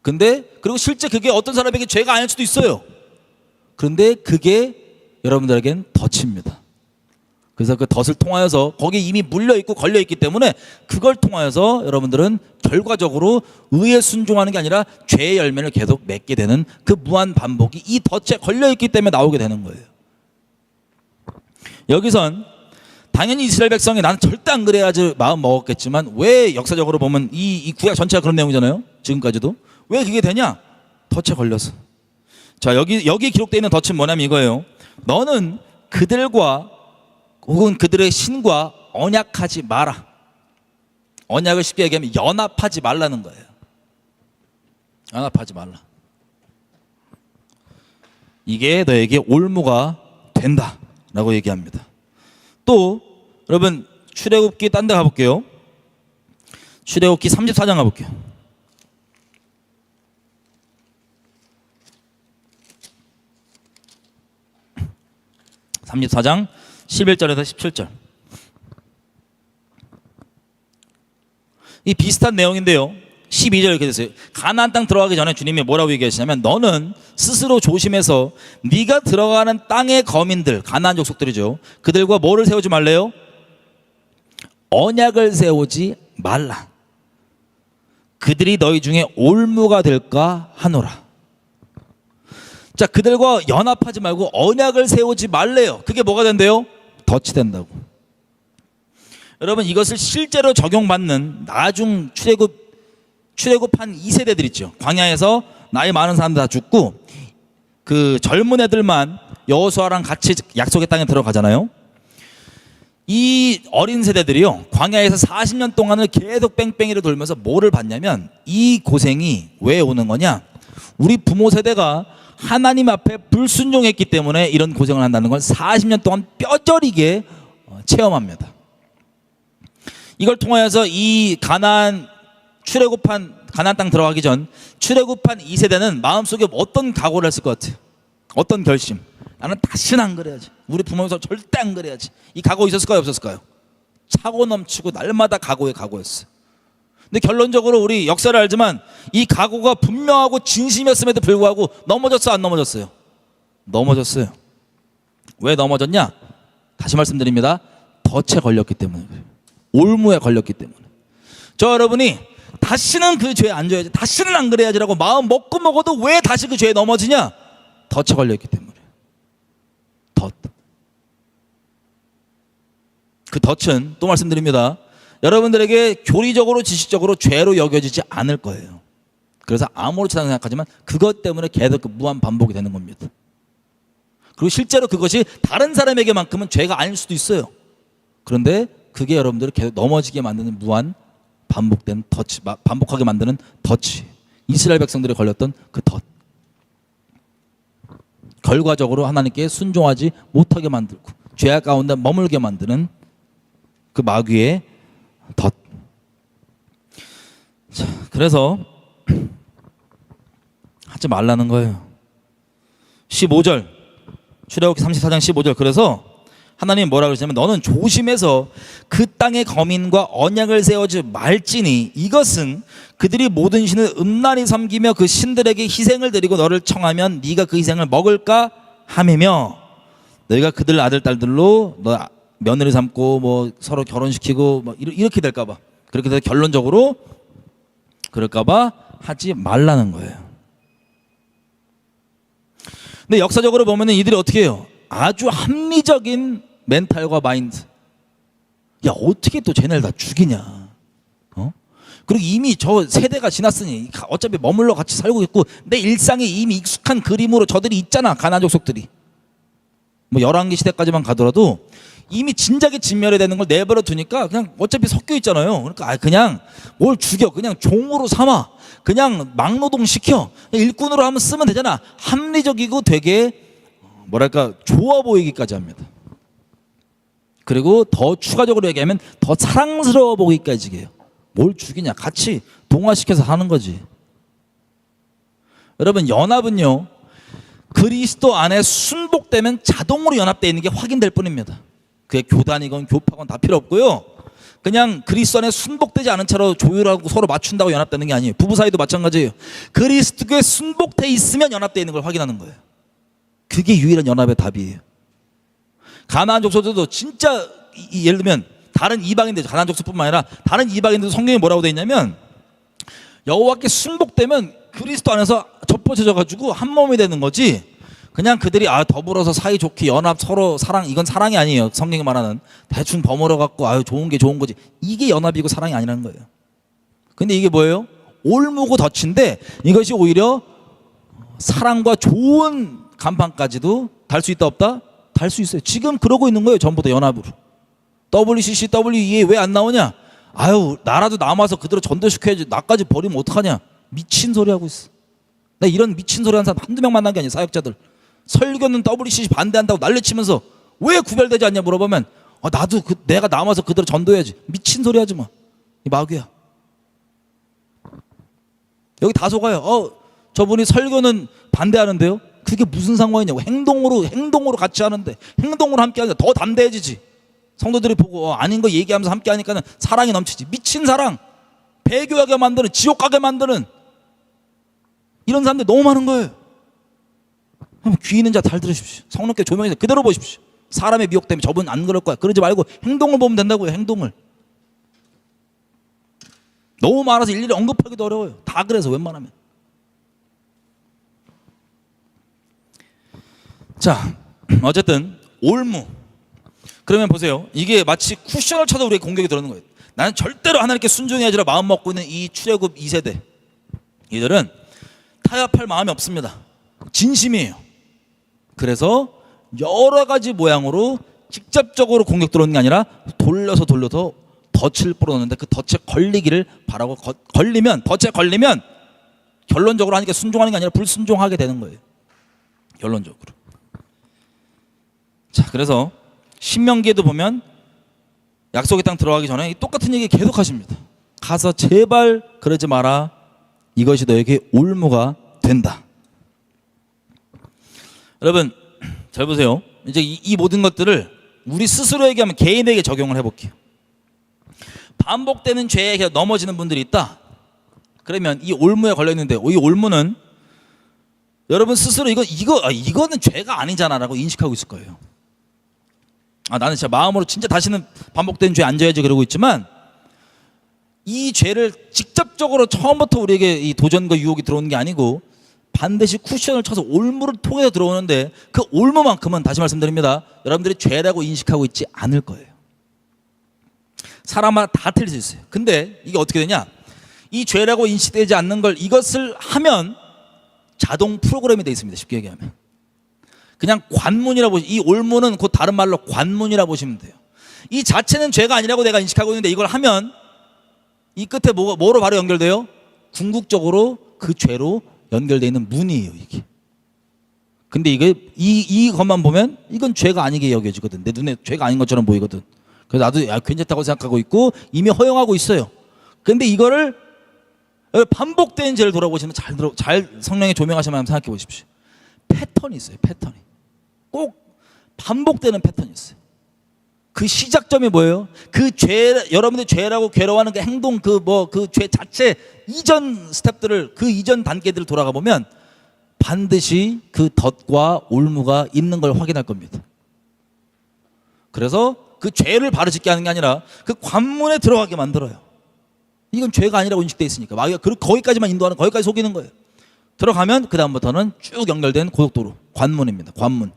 A: 근데 그리고 실제 그게 어떤 사람에게 죄가 아닐 수도 있어요. 그런데 그게 여러분들에겐 덫입니다. 그래서 그 덫을 통하여서 거기에 이미 물려있고 걸려있기 때문에 그걸 통하여서 여러분들은 결과적으로 의에 순종하는 게 아니라 죄의 열매를 계속 맺게 되는 그 무한 반복이 이 덫에 걸려있기 때문에 나오게 되는 거예요. 여기선 당연히 이스라엘 백성이 나는 절대 안 그래야지 마음 먹었겠지만, 왜 역사적으로 보면 이 구약 전체가 그런 내용이잖아요. 지금까지도. 왜 그게 되냐? 덫에 걸려서. 자, 여기 기록되어 있는 덫은 뭐냐면 이거예요. 너는 그들과 혹은 그들의 신과 언약하지 마라. 언약을 쉽게 얘기하면 연합하지 말라는 거예요. 연합하지 말라. 이게 너에게 올무가 된다라고 얘기합니다. 또 여러분 출애굽기 딴 데 가볼게요. 출애굽기 34장 가볼게요. 34장 11절에서 17절. 이 비슷한 내용인데요. 12절 이렇게 됐어요. 가나안 땅 들어가기 전에 주님이 뭐라고 얘기하시냐면, 너는 스스로 조심해서 네가 들어가는 땅의 거민들, 가나안 족속들이죠, 그들과 뭐를 세우지 말래요? 언약을 세우지 말라. 그들이 너희 중에 올무가 될까 하노라. 자, 그들과 연합하지 말고 언약을 세우지 말래요. 그게 뭐가 된대요? 덫이 된다고. 여러분 이것을 실제로 적용받는 나중 출애굽한 2세대들 있죠. 광야에서 나이 많은 사람들 다 죽고 그 젊은 애들만 여호수아랑 같이 약속의 땅에 들어가잖아요. 이 어린 세대들이요, 광야에서 40년 동안을 계속 뺑뺑이를 돌면서 뭐를 봤냐면, 이 고생이 왜 오는 거냐, 우리 부모 세대가 하나님 앞에 불순종했기 때문에 이런 고생을 한다는 걸 40년 동안 뼈저리게 체험합니다. 이걸 통하여서 이 가나안 땅 들어가기 전 출애굽한 2세대는 마음속에 어떤 각오를 했을 것 같아요? 어떤 결심? 나는 다시는 안 그래야지, 우리 부모님서 절대 안 그래야지. 이 각오 있었을까요, 없었을까요? 차고 넘치고 날마다 각오였어요. 근데 결론적으로 우리 역사를 알지만 이 각오가 분명하고 진심이었음에도 불구하고 넘어졌어, 안 넘어졌어요? 넘어졌어요. 왜 넘어졌냐? 다시 말씀드립니다. 덫에 걸렸기 때문에 그래요. 올무에 걸렸기 때문에. 저 여러분이 다시는 그 죄에 안 져야지, 다시는 안 그래야지라고 마음 먹고 먹어도 왜 다시 그 죄에 넘어지냐? 덫에 걸렸기 때문에. 덫. 그 덫은 또 말씀드립니다. 여러분들에게 교리적으로 지식적으로 죄로 여겨지지 않을 거예요. 그래서 아무렇지 않다고 생각하지만 그것 때문에 계속 그 무한 반복이 되는 겁니다. 그리고 실제로 그것이 다른 사람에게만큼은 죄가 아닐 수도 있어요. 그런데 그게 여러분들을 계속 넘어지게 만드는 무한 반복된 덫, 반복하게 만드는 덫이 이스라엘 백성들이 걸렸던 그 덫. 결과적으로 하나님께 순종하지 못하게 만들고 죄악 가운데 머물게 만드는 그 마귀의 덫. 자, 그래서 하지 말라는 거예요. 15절 출애굽기 34장 15절. 그래서 하나님이 뭐라고 그러시냐면, 너는 조심해서 그 땅의 거민과 언약을 세우지 말지니 이것은 그들이 모든 신을 음란히 섬기며 그 신들에게 희생을 드리고 너를 청하면 네가 그 희생을 먹을까 함이며, 너희가 그들 아들 딸들로 너 며느리 삼고 뭐 서로 결혼시키고 뭐 이렇게 될까봐, 그렇게 해서 결론적으로 그럴까봐 하지 말라는 거예요. 근데 역사적으로 보면은 이들이 어떻게 해요? 아주 합리적인 멘탈과 마인드. 야, 어떻게 또 쟤네를 다 죽이냐? 그리고 이미 저 세대가 지났으니 어차피 머물러 같이 살고 있고 내 일상에 이미 익숙한 그림으로 저들이 있잖아, 가나안 족속들이. 뭐 열왕기 시대까지만 가더라도 이미 진작에 진멸해야 되는 걸 내버려 두니까 그냥 어차피 섞여 있잖아요. 그러니까 그냥 뭘 죽여, 그냥 종으로 삼아, 그냥 막노동 시켜, 일꾼으로 한번 쓰면 되잖아. 합리적이고 되게 뭐랄까 좋아 보이기까지 합니다. 그리고 더 추가적으로 얘기하면 더 사랑스러워 보기까지 해요. 뭘 죽이냐, 같이 동화시켜서 하는 거지. 여러분 연합은요 그리스도 안에 순복되면 자동으로 연합되어 있는 게 확인될 뿐입니다. 그게 교단이건 교파건 다 필요 없고요. 그냥 그리스도 안에 순복되지 않은 채로 조율하고 서로 맞춘다고 연합되는 게 아니에요. 부부 사이도 마찬가지예요. 그리스도에 순복돼 있으면 연합되어 있는 걸 확인하는 거예요. 그게 유일한 연합의 답이에요. 가나안 족속들도 진짜 예를 들면 다른 이방인들, 가나안 족속뿐만 아니라 다른 이방인들도 성경에 뭐라고 되어 있냐면 여호와께 순복되면 그리스도 안에서 접붙여져 가지고 한 몸이 되는 거지. 그냥 그들이 더불어서 사이좋게 연합 서로 사랑, 이건 사랑이 아니에요. 성경이 말하는 대충 버무려 갖고 좋은 게 좋은 거지. 이게 연합이고 사랑이 아니라는 거예요. 근데 이게 뭐예요? 올무고 덫인데 이것이 오히려 사랑과 좋은 간판까지도 달 수 있다 없다? 달 수 있어요. 지금 그러고 있는 거예요. 전부 다 연합으로. WCC, WEA 왜 안 나오냐? 나라도 남아서 그대로 전도시켜야지. 나까지 버리면 어떡하냐? 미친 소리 하고 있어. 나 이런 미친 소리 하는 사람 한두 명 만난 게 아니야. 사역자들. 설교는 WCC 반대한다고 난리치면서 왜 구별되지 않냐 물어보면 나도 내가 남아서 그대로 전도해야지. 미친 소리 하지 마. 이 마귀야. 여기 다 속아요. 저분이 설교는 반대하는데요. 그게 무슨 상관이냐고. 행동으로 같이 하는데, 행동으로 함께 하는데 더 담대해지지. 성도들이 보고 아닌 거 얘기하면서 함께 하니까는 사랑이 넘치지. 미친 사랑. 배교하게 만드는, 지옥 가게 만드는 이런 사람들 너무 많은 거예요. 귀 있는 자 잘 들으십시오. 성령께 조명해서 그대로 보십시오. 사람의 미혹 때문에 저분 안 그럴 거야. 그러지 말고 행동을 보면 된다고요. 행동을. 너무 많아서 일일이 언급하기도 어려워요. 다 그래서 웬만하면. 자, 어쨌든 올무. 그러면 보세요. 이게 마치 쿠션을 쳐도 우리에게 공격이 들어오는 거예요. 나는 절대로 하나님께 순종해야지라 마음 먹고 있는 이 출애굽 2세대. 이들은 타협할 마음이 없습니다. 진심이에요. 그래서 여러 가지 모양으로 직접적으로 공격 들어오는 게 아니라 돌려서 덫을 뿌려놓는데 그 덫에 걸리기를 바라고 덫에 걸리면 결론적으로 하니까 순종하는 게 아니라 불순종하게 되는 거예요. 결론적으로. 자, 그래서 신명기에도 보면 약속의 땅 들어가기 전에 똑같은 얘기 계속 하십니다. 가서 제발 그러지 마라. 이것이 너에게 올무가 된다. 여러분 잘 보세요. 이제 이 모든 것들을 우리 스스로에게 하면 개인에게 적용을 해볼게요. 반복되는 죄에 넘어지는 분들이 있다. 그러면 이 올무에 걸려있는데 이 올무는 여러분 스스로 이거는 죄가 아니잖아라고 인식하고 있을 거예요. 나는 진짜 마음으로 진짜 다시는 반복되는 죄 안 져야지 그러고 있지만 이 죄를 직접적으로 처음부터 우리에게 이 도전과 유혹이 들어오는 게 아니고 반드시 쿠션을 쳐서 올무를 통해서 들어오는데 그 올무만큼은 다시 말씀드립니다. 여러분들이 죄라고 인식하고 있지 않을 거예요. 사람마다 다 틀릴 수 있어요. 근데 이게 어떻게 되냐? 이 죄라고 인식되지 않는 걸 이것을 하면 자동 프로그램이 되어 있습니다. 쉽게 얘기하면. 그냥 관문이라 이 올무는 곧 다른 말로 관문이라 보시면 돼요. 이 자체는 죄가 아니라고 내가 인식하고 있는데 이걸 하면 이 끝에 뭐로 바로 연결돼요? 궁극적으로 그 죄로 연결되어 있는 문이에요, 이게. 근데 이것만 보면 이건 죄가 아니게 여겨지거든. 내 눈에 죄가 아닌 것처럼 보이거든. 그래서 나도 괜찮다고 생각하고 있고 이미 허용하고 있어요. 근데 이거를 반복된 죄를 돌아보시면 잘 성령의 조명하시면 한번 생각해 보십시오. 패턴이 있어요, 패턴이. 꼭 반복되는 패턴이 있어요. 그 시작점이 뭐예요? 그 여러분들이 죄라고 괴로워하는 그 행동, 그 죄 자체 이전 스텝들을, 그 이전 단계들을 돌아가 보면 반드시 그 덫과 올무가 있는 걸 확인할 겁니다. 그래서 그 죄를 바로 짓게 하는 게 아니라 그 관문에 들어가게 만들어요. 이건 죄가 아니라고 인식되어 있으니까 마귀가 거기까지만 인도하는, 거기까지 속이는 거예요. 들어가면 그 다음부터는 쭉 연결된 고속도로, 관문입니다. 관문.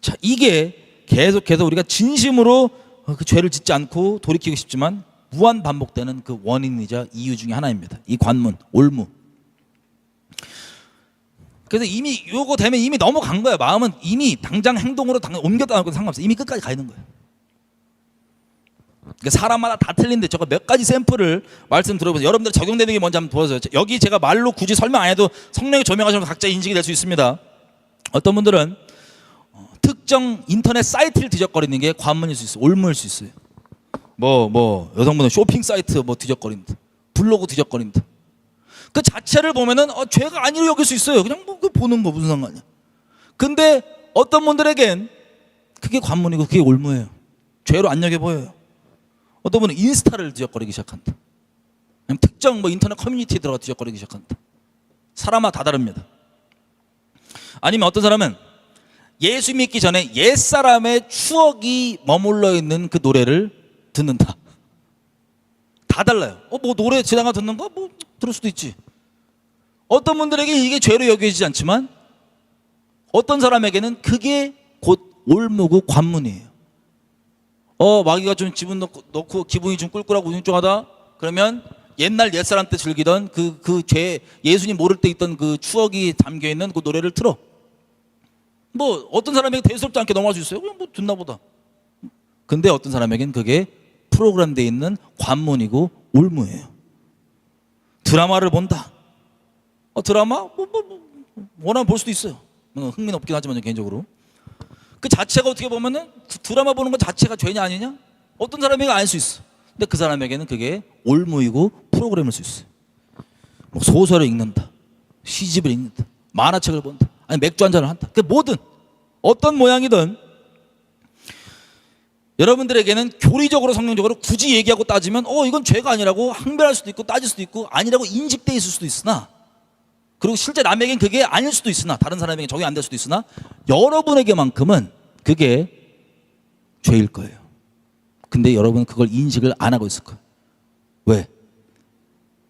A: 자, 이게 계속해서 우리가 진심으로 그 죄를 짓지 않고 돌이키고 싶지만 무한 반복되는 그 원인이자 이유 중에 하나입니다. 이 관문, 올무. 그래서 이미 요거 되면 이미 넘어간 거예요. 마음은 이미 당장 행동으로 옮겼다 안 상관없어요. 이미 끝까지 가 있는 거예요. 그러니까 사람마다 다 틀린데 저거 몇 가지 샘플을 말씀 들어보세요. 여러분들 적용되는 게 뭔지 한번 보여줘요. 여기 제가 말로 굳이 설명 안 해도 성령이 조명하시면 각자 인식이 될 수 있습니다. 어떤 분들은 특정 인터넷 사이트를 뒤적거리는 게 관문일 수 있어요. 올무일 수 있어요. 여성분은 쇼핑 사이트 뒤적거린다. 블로그 뒤적거린다. 그 자체를 보면은 죄가 아니로 여길 수 있어요. 그냥 뭐 보는 거 무슨 상관이야. 근데 어떤 분들에겐 그게 관문이고 그게 올무예요. 죄로 안 여겨 보여요. 어떤 분은 인스타를 뒤적거리기 시작한다. 특정 뭐 인터넷 커뮤니티에 들어가 뒤적거리기 시작한다. 사람마다 다 다릅니다. 아니면 어떤 사람은 예수 믿기 전에 옛사람의 추억이 머물러 있는 그 노래를 듣는다. 다 달라요. 뭐 노래 지나가 듣는 거 뭐 들을 수도 있지. 어떤 분들에게 이게 죄로 여겨지지 않지만 어떤 사람에게는 그게 곧 올무고 관문이에요. 마귀가 좀 기분 넣고 기분이 좀 꿀꿀하고 우중충하다 그러면 옛날 옛사람 때 즐기던 그 죄, 예수님 모를 때 있던 그 추억이 담겨있는 그 노래를 틀어. 뭐 어떤 사람에게 대수롭지 않게 넘어갈 수 있어요. 그냥 뭐 듣나 보다. 근데 어떤 사람에겐 그게 프로그램되어 있는 관문이고 올무예요. 드라마를 본다. 드라마? 원하면 볼 수도 있어요. 흥미는 없긴 하지만 개인적으로. 그 자체가 어떻게 보면은 드라마 보는 것 자체가 죄냐 아니냐? 어떤 사람에게 알 수 있어. 근데 그 사람에게는 그게 올무이고 프로그램일 수 있어요. 뭐 소설을 읽는다, 시집을 읽는다, 만화책을 본다, 아니 맥주 한잔을 한다. 그 뭐든 어떤 모양이든 여러분들에게는 교리적으로 성경적으로 굳이 얘기하고 따지면 이건 죄가 아니라고 항변할 수도 있고 따질 수도 있고 아니라고 인식돼 있을 수도 있으나 그리고 실제 남에겐 그게 아닐 수도 있으나 다른 사람에게 적용이 안 될 수도 있으나 여러분에게만큼은 그게 죄일 거예요. 근데 여러분은 그걸 인식을 안 하고 있을 거예요. 왜?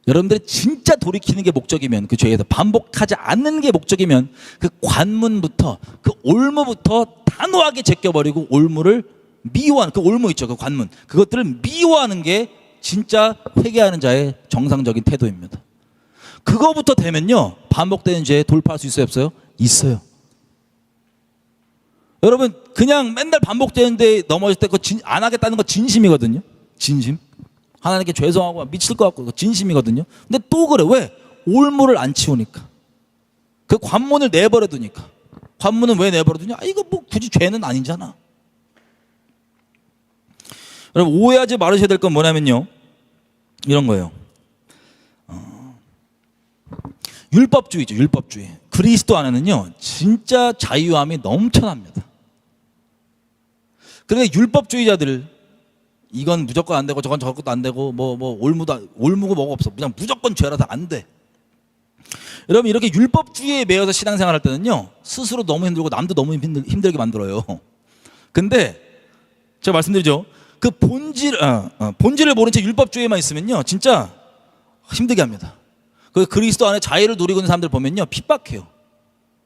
A: 여러분들이 진짜 돌이키는 게 목적이면 그 죄에서 반복하지 않는 게 목적이면 그 관문부터 그 올무부터 단호하게 제껴버리고 올무를 미워하는 그 올무 있죠. 그 관문 그것들을 미워하는 게 진짜 회개하는 자의 정상적인 태도입니다. 그거부터 되면요 반복되는 죄에 돌파할 수 있어요 없어요? 있어요. 여러분 그냥 맨날 반복되는데 넘어질 때 그거 안 하겠다는 거 진심이거든요. 진심. 하나님께 죄송하고 미칠 것 같고 진심이거든요. 근데 또 그래. 왜? 올무를 안 치우니까. 그 관문을 내버려 두니까. 관문은 왜 내버려 두냐? 이거 뭐 굳이 죄는 아니잖아. 여러분 오해하지 말으셔야 될 건 뭐냐면요 이런 거예요. 율법주의죠. 율법주의. 그리스도 안에는요 진짜 자유함이 넘쳐납니다. 그러니까 율법주의자들 이건 무조건 안 되고 저건 저것도 안 되고 뭐 올무고 뭐가 없어. 그냥 무조건 죄라서 안 돼. 여러분 이렇게 율법주의에 매여서 신앙생활 할 때는요 스스로 너무 힘들고 남도 너무 힘들게 만들어요. 근데 제가 말씀드리죠. 그 본질을 모른 채 율법주의에만 있으면요 진짜 힘들게 합니다. 그 그리스도 안에 자유를 누리고 있는 사람들 보면요 핍박해요.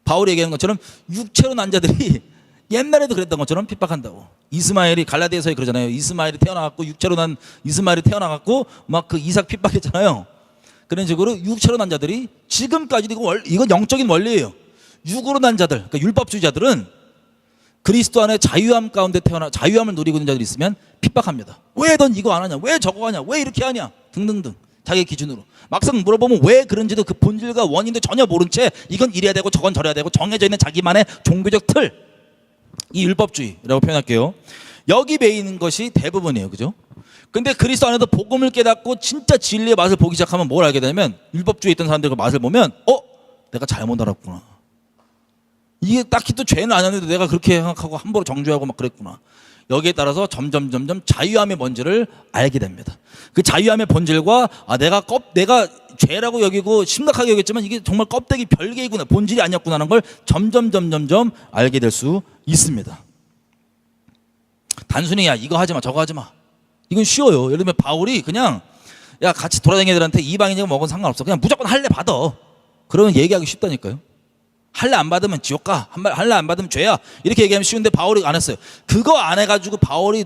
A: 바울이 얘기하는 것처럼 육체로 난 자들이 옛날에도 그랬던 것처럼 핍박한다고. 이스마엘이 갈라디아서에 그러잖아요. 이스마엘이 태어나갖고 육체로 난 이스마엘이 태어나갖고 막 그 이삭 핍박했잖아요. 그런 식으로 육체로 난 자들이 지금까지도 이건 영적인 원리예요. 육으로 난 자들, 그러니까 율법주의자들은 그리스도 안에 자유함 가운데 태어나 자유함을 누리고 있는 자들이 있으면 핍박합니다. 왜 넌 이거 안 하냐? 왜 저거 하냐? 왜 이렇게 하냐? 등등등. 자기 기준으로 막상 물어보면 왜 그런지도 그 본질과 원인도 전혀 모른 채 이건 이래야 되고 저건 저래야 되고 정해져 있는 자기만의 종교적 틀, 이 율법주의라고 표현할게요. 여기 매이는 것이 대부분이에요. 그죠? 근데 그리스도 안에서 복음을 깨닫고 진짜 진리의 맛을 보기 시작하면 뭘 알게 되냐면 율법주의에 있던 사람들 그 맛을 보면 내가 잘못 알았구나. 이게 딱히 또 죄는 아니었는데 내가 그렇게 생각하고 함부로 정죄하고 막 그랬구나. 여기에 따라서 점점 자유함의 본질을 알게 됩니다. 그 자유함의 본질과 내가 죄라고 여기고 심각하게 여겼지만 이게 정말 껍데기 별개이구나, 본질이 아니었구나 하는 걸 점점 알게 될 수 있습니다. 단순히 이거 하지 마 저거 하지 마 이건 쉬워요. 예를 들면 바울이 그냥 같이 돌아다니는 애들한테 이방인이고 뭐건 상관없어 그냥 무조건 할례 받아. 그러면 얘기하기 쉽다니까요. 할례 안 받으면 지옥 가. 할례 안 받으면 죄야. 이렇게 얘기하면 쉬운데 바울이 안 했어요. 그거 안 해가지고 바울이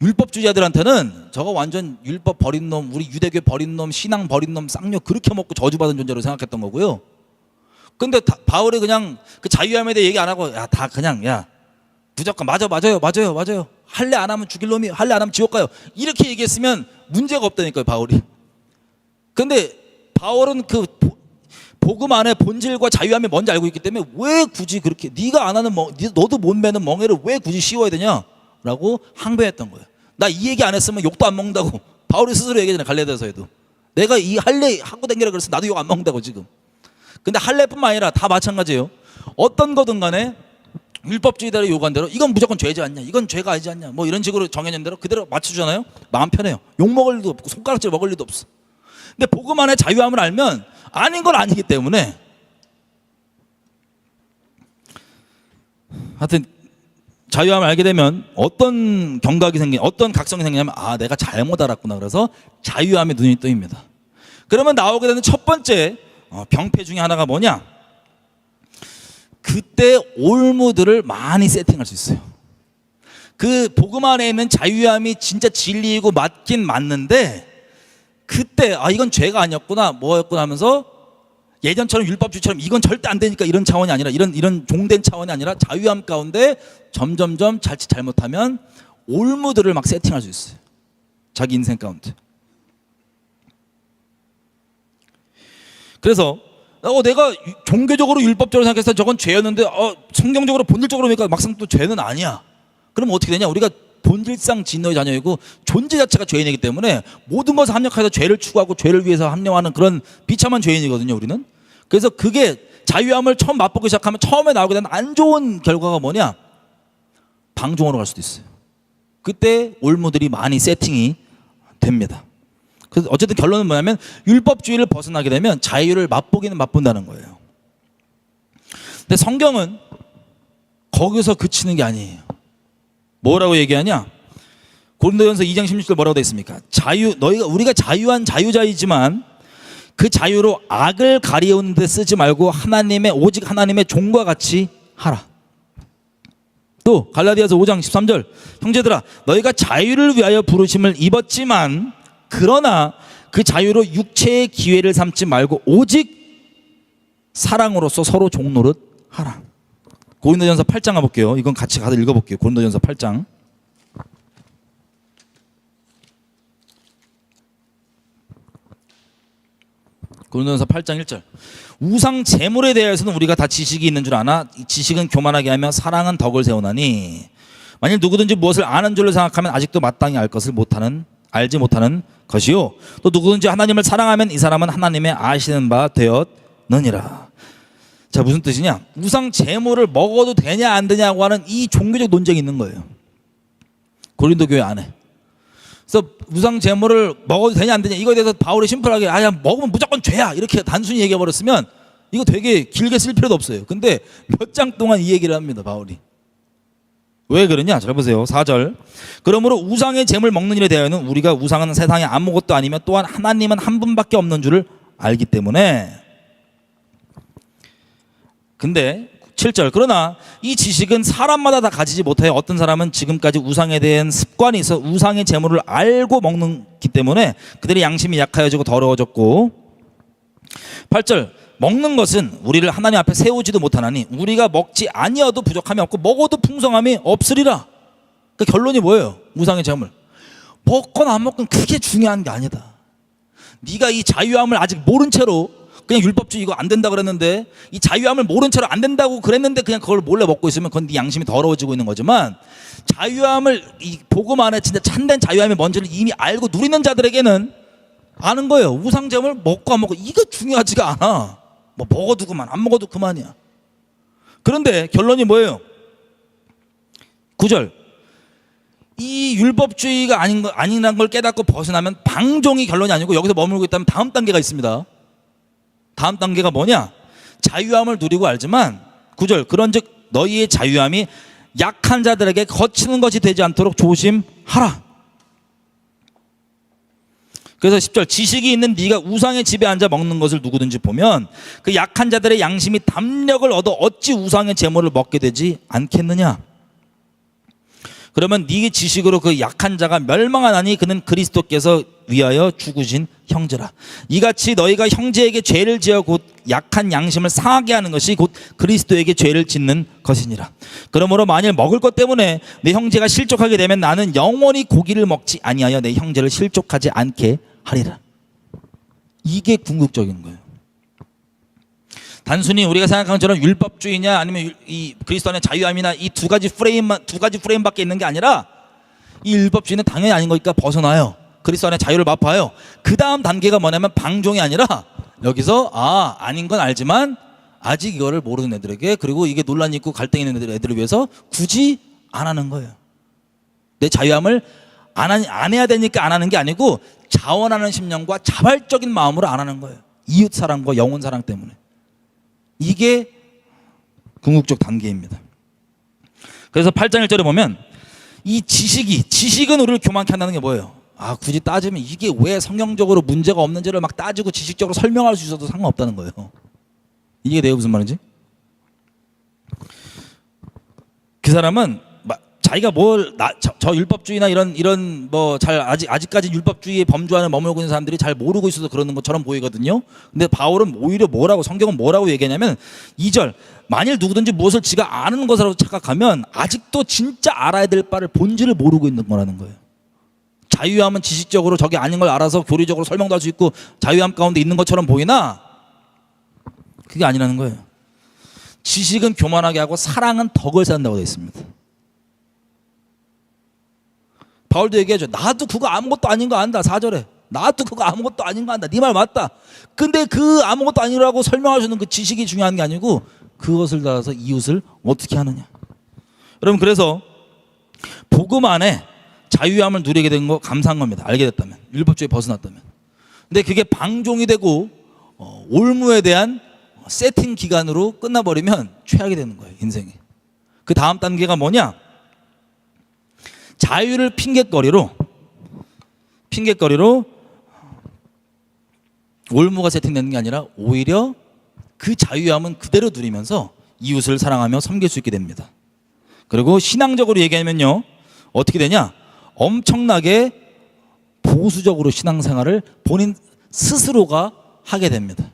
A: 율법주의자들한테는 저거 완전 율법 버린 놈, 우리 유대교 버린 놈, 신앙 버린 놈, 쌍욕 그렇게 먹고 저주받은 존재로 생각했던 거고요. 근데 바울이 그냥 그 자유함에 대해 얘기 안 하고 다 그냥 무조건 맞아요. 할례 안 하면 죽일 놈이, 할례 안 하면 지옥 가요. 이렇게 얘기했으면 문제가 없다니까요, 바울이. 근데 바울은 그 복음 안에 본질과 자유함이 뭔지 알고 있기 때문에 왜 굳이 그렇게 네가 안 하는 너도 못 매는 멍에를 왜 굳이 씌워야 되냐라고 항변했던 거예요. 나 이 얘기 안 했으면 욕도 안 먹는다고 바울이 스스로 얘기하잖아요. 갈라디아서에도 내가 이 할례 하고 다니라 그래서 나도 욕 안 먹는다고 지금. 근데 할례뿐만 아니라 다 마찬가지예요. 어떤 거든 간에 율법주의자를 요구한 대로 이건 무조건 죄지 않냐, 이건 죄가 아니지 않냐, 뭐 이런 식으로 정해진 대로 그대로 맞춰주잖아요. 마음 편해요. 욕 먹을 일도 없고 손가락질 먹을 일도 없어. 근데 복음 안에 자유함을 알면 아닌 건 아니기 때문에, 하여튼 자유함을 알게 되면 어떤 경각이 어떤 각성이 생기냐면, 아, 내가 잘못 알았구나. 그래서 자유함의 눈이 뜨입니다. 그러면 나오게 되는 첫 번째 병폐 중에 하나가 뭐냐? 그때 올무들을 많이 세팅할 수 있어요. 그 복음 안에 있는 자유함이 진짜 진리이고 맞긴 맞는데, 그때 이건 죄가 아니었구나, 뭐였구나 하면서 예전처럼 율법주의처럼 이건 절대 안 되니까 이런 차원이 아니라, 이런 종된 차원이 아니라 자유함 가운데 점점점 자칫 잘못하면 올무들을 막 세팅할 수 있어요. 자기 인생 가운데. 그래서 내가 종교적으로 율법적으로 생각해서 저건 죄였는데 성경적으로 본질적으로 보니까 막상 또 죄는 아니야. 그러면 어떻게 되냐? 우리가 본질상 진노의 자녀이고 존재 자체가 죄인이기 때문에 모든 것을 합력해서 죄를 추구하고 죄를 위해서 합력하는 그런 비참한 죄인이거든요, 우리는. 그래서 그게 자유함을 처음 맛보기 시작하면 처음에 나오게 되는 안 좋은 결과가 뭐냐? 방종으로 갈 수도 있어요. 그때 올무들이 많이 세팅이 됩니다. 그래서 어쨌든 결론은 뭐냐면 율법주의를 벗어나게 되면 자유를 맛보기는 맛본다는 거예요. 근데 성경은 거기서 그치는 게 아니에요. 뭐라고 얘기하냐? 고린도전서 2장 16절 뭐라고 되어 있습니까? 우리가 자유한 자유자이지만 그 자유로 악을 가리우는 데 쓰지 말고 오직 하나님의 종과 같이 하라. 또 갈라디아서 5장 13절, 형제들아, 너희가 자유를 위하여 부르심을 입었지만 그러나 그 자유로 육체의 기회를 삼지 말고 오직 사랑으로서 서로 종노릇 하라. 고린도전서 8장 가볼게요. 이건 같이 가서 읽어볼게요. 고린도전서 8장. 고린도전서 8장 1절. 우상 제물에 대해서는 우리가 다 지식이 있는 줄 아나 이 지식은 교만하게 하며 사랑은 덕을 세우나니, 만일 누구든지 무엇을 아는 줄로 생각하면 아직도 마땅히 알지 못하는 것이요, 또 누구든지 하나님을 사랑하면 이 사람은 하나님의 아시는 바 되었느니라. 자, 무슨 뜻이냐? 우상 제물을 먹어도 되냐 안 되냐고 하는 이 종교적 논쟁이 있는 거예요, 고린도 교회 안에. 그래서 우상 제물을 먹어도 되냐 안 되냐 이거에 대해서 바울이 심플하게 먹으면 무조건 죄야 이렇게 단순히 얘기해 버렸으면 이거 되게 길게 쓸 필요도 없어요. 근데 몇 장 동안 이 얘기를 합니다, 바울이. 왜 그러냐? 잘 보세요. 4절. 그러므로 우상의 제물 먹는 일에 대하여는 우리가 우상은 세상에 아무것도 아니며 또한 하나님은 한 분밖에 없는 줄을 알기 때문에. 근데 7절. 그러나 이 지식은 사람마다 다 가지지 못하여 어떤 사람은 지금까지 우상에 대한 습관이 있어 우상의 제물을 알고 먹기 때문에 그들의 양심이 약하여지고 더러워졌고. 8절. 먹는 것은 우리를 하나님 앞에 세우지도 못하나니 우리가 먹지 아니어도 부족함이 없고 먹어도 풍성함이 없으리라. 그러니까 결론이 뭐예요? 우상의 제물 먹건 안 먹건 그게 중요한 게 아니다. 네가 이 자유함을 아직 모른 채로 그냥 율법주의 이거 안 된다 그랬는데, 이 자유함을 모른 채로 안 된다고 그랬는데 그냥 그걸 몰래 먹고 있으면 그건 네 양심이 더러워지고 있는 거지만, 자유함을 이 복음 안에 진짜 참된 자유함의 뭔지를 이미 알고 누리는 자들에게는 아는 거예요. 우상 제물 먹고 안 먹고 이거 중요하지가 않아. 뭐 먹어도 그만, 안 먹어도 그만이야. 그런데 결론이 뭐예요? 9절. 이 율법주의가 아니라는 걸 깨닫고 벗어나면 방종이 결론이 아니고 여기서 머물고 있다면 다음 단계가 있습니다. 다음 단계가 뭐냐? 자유함을 누리고 알지만 9절. 그런즉 너희의 자유함이 약한 자들에게 거치는 것이 되지 않도록 조심하라. 그래서 10절. 지식이 있는 네가 우상의 집에 앉아 먹는 것을 누구든지 보면 그 약한 자들의 양심이 담력을 얻어 어찌 우상의 제물을 먹게 되지 않겠느냐. 그러면 네 지식으로 그 약한 자가 멸망하나니 그는 그리스도께서 위하여 죽으신 형제라. 이같이 너희가 형제에게 죄를 지어 곧 약한 양심을 상하게 하는 것이 곧 그리스도에게 죄를 짓는 것이니라. 그러므로 만일 먹을 것 때문에 내 형제가 실족하게 되면 나는 영원히 고기를 먹지 아니하여 내 형제를 실족하지 않게 하리라. 이게 궁극적인 거예요. 단순히 우리가 생각하는 것처럼 율법주의냐 아니면 이 그리스도 안의 자유함이나 이 두 가지 프레임밖에 있는 게 아니라, 이 율법주의는 당연히 아닌 거니까 벗어나요. 그리스도 안에 자유를 맛봐요. 그 다음 단계가 뭐냐면 방종이 아니라 여기서 아닌 건 알지만 아직 이거를 모르는 애들에게, 그리고 이게 논란이 있고 갈등이 있는 애들을 위해서 굳이 안 하는 거예요. 내 자유함을 안 해야 되니까 안 하는 게 아니고 자원하는 심령과 자발적인 마음으로 안 하는 거예요. 이웃 사랑과 영혼 사랑 때문에. 이게 궁극적 단계입니다. 그래서 8장 1절에 보면 이 지식은 우리를 교만케 한다는 게 뭐예요? 굳이 따지면 이게 왜 성경적으로 문제가 없는지를 막 따지고 지식적으로 설명할 수 있어도 상관없다는 거예요. 이게 내가 무슨 말인지? 그 사람은 자기가 저 율법주의나 이런 뭐 잘 아직까지 율법주의에 범주안에 머물고 있는 사람들이 잘 모르고 있어서 그러는 것처럼 보이거든요. 근데 바울은 오히려 성경은 뭐라고 얘기하냐면 2절, 만일 누구든지 무엇을 지가 아는 것이라고 착각하면 아직도 진짜 알아야 될 바를 본질을 모르고 있는 거라는 거예요. 자유함은 지식적으로 저게 아닌 걸 알아서 교리적으로 설명도 할 수 있고 자유함 가운데 있는 것처럼 보이나 그게 아니라는 거예요. 지식은 교만하게 하고 사랑은 덕을 쌓는다고 되어 있습니다. 바울도 얘기하죠. 나도 그거 아무것도 아닌 거 안다. 4절에 나도 그거 아무것도 아닌 거 안다. 네 말 맞다. 근데 그 아무것도 아니라고 설명할 수 있는 그 지식이 중요한 게 아니고 그것을 따라서 이웃을 어떻게 하느냐. 여러분, 그래서 복음 안에 자유함을 누리게 된 거 감사한 겁니다. 알게 됐다면, 율법주의에 벗어났다면. 근데 그게 방종이 되고 올무에 대한 세팅 기간으로 끝나버리면 최악이 되는 거예요, 인생이. 그 다음 단계가 뭐냐? 자유를 핑계거리로 올무가 세팅되는 게 아니라 오히려 그 자유함은 그대로 누리면서 이웃을 사랑하며 섬길 수 있게 됩니다. 그리고 신앙적으로 얘기하면요, 어떻게 되냐? 엄청나게 보수적으로 신앙생활을 본인 스스로가 하게 됩니다.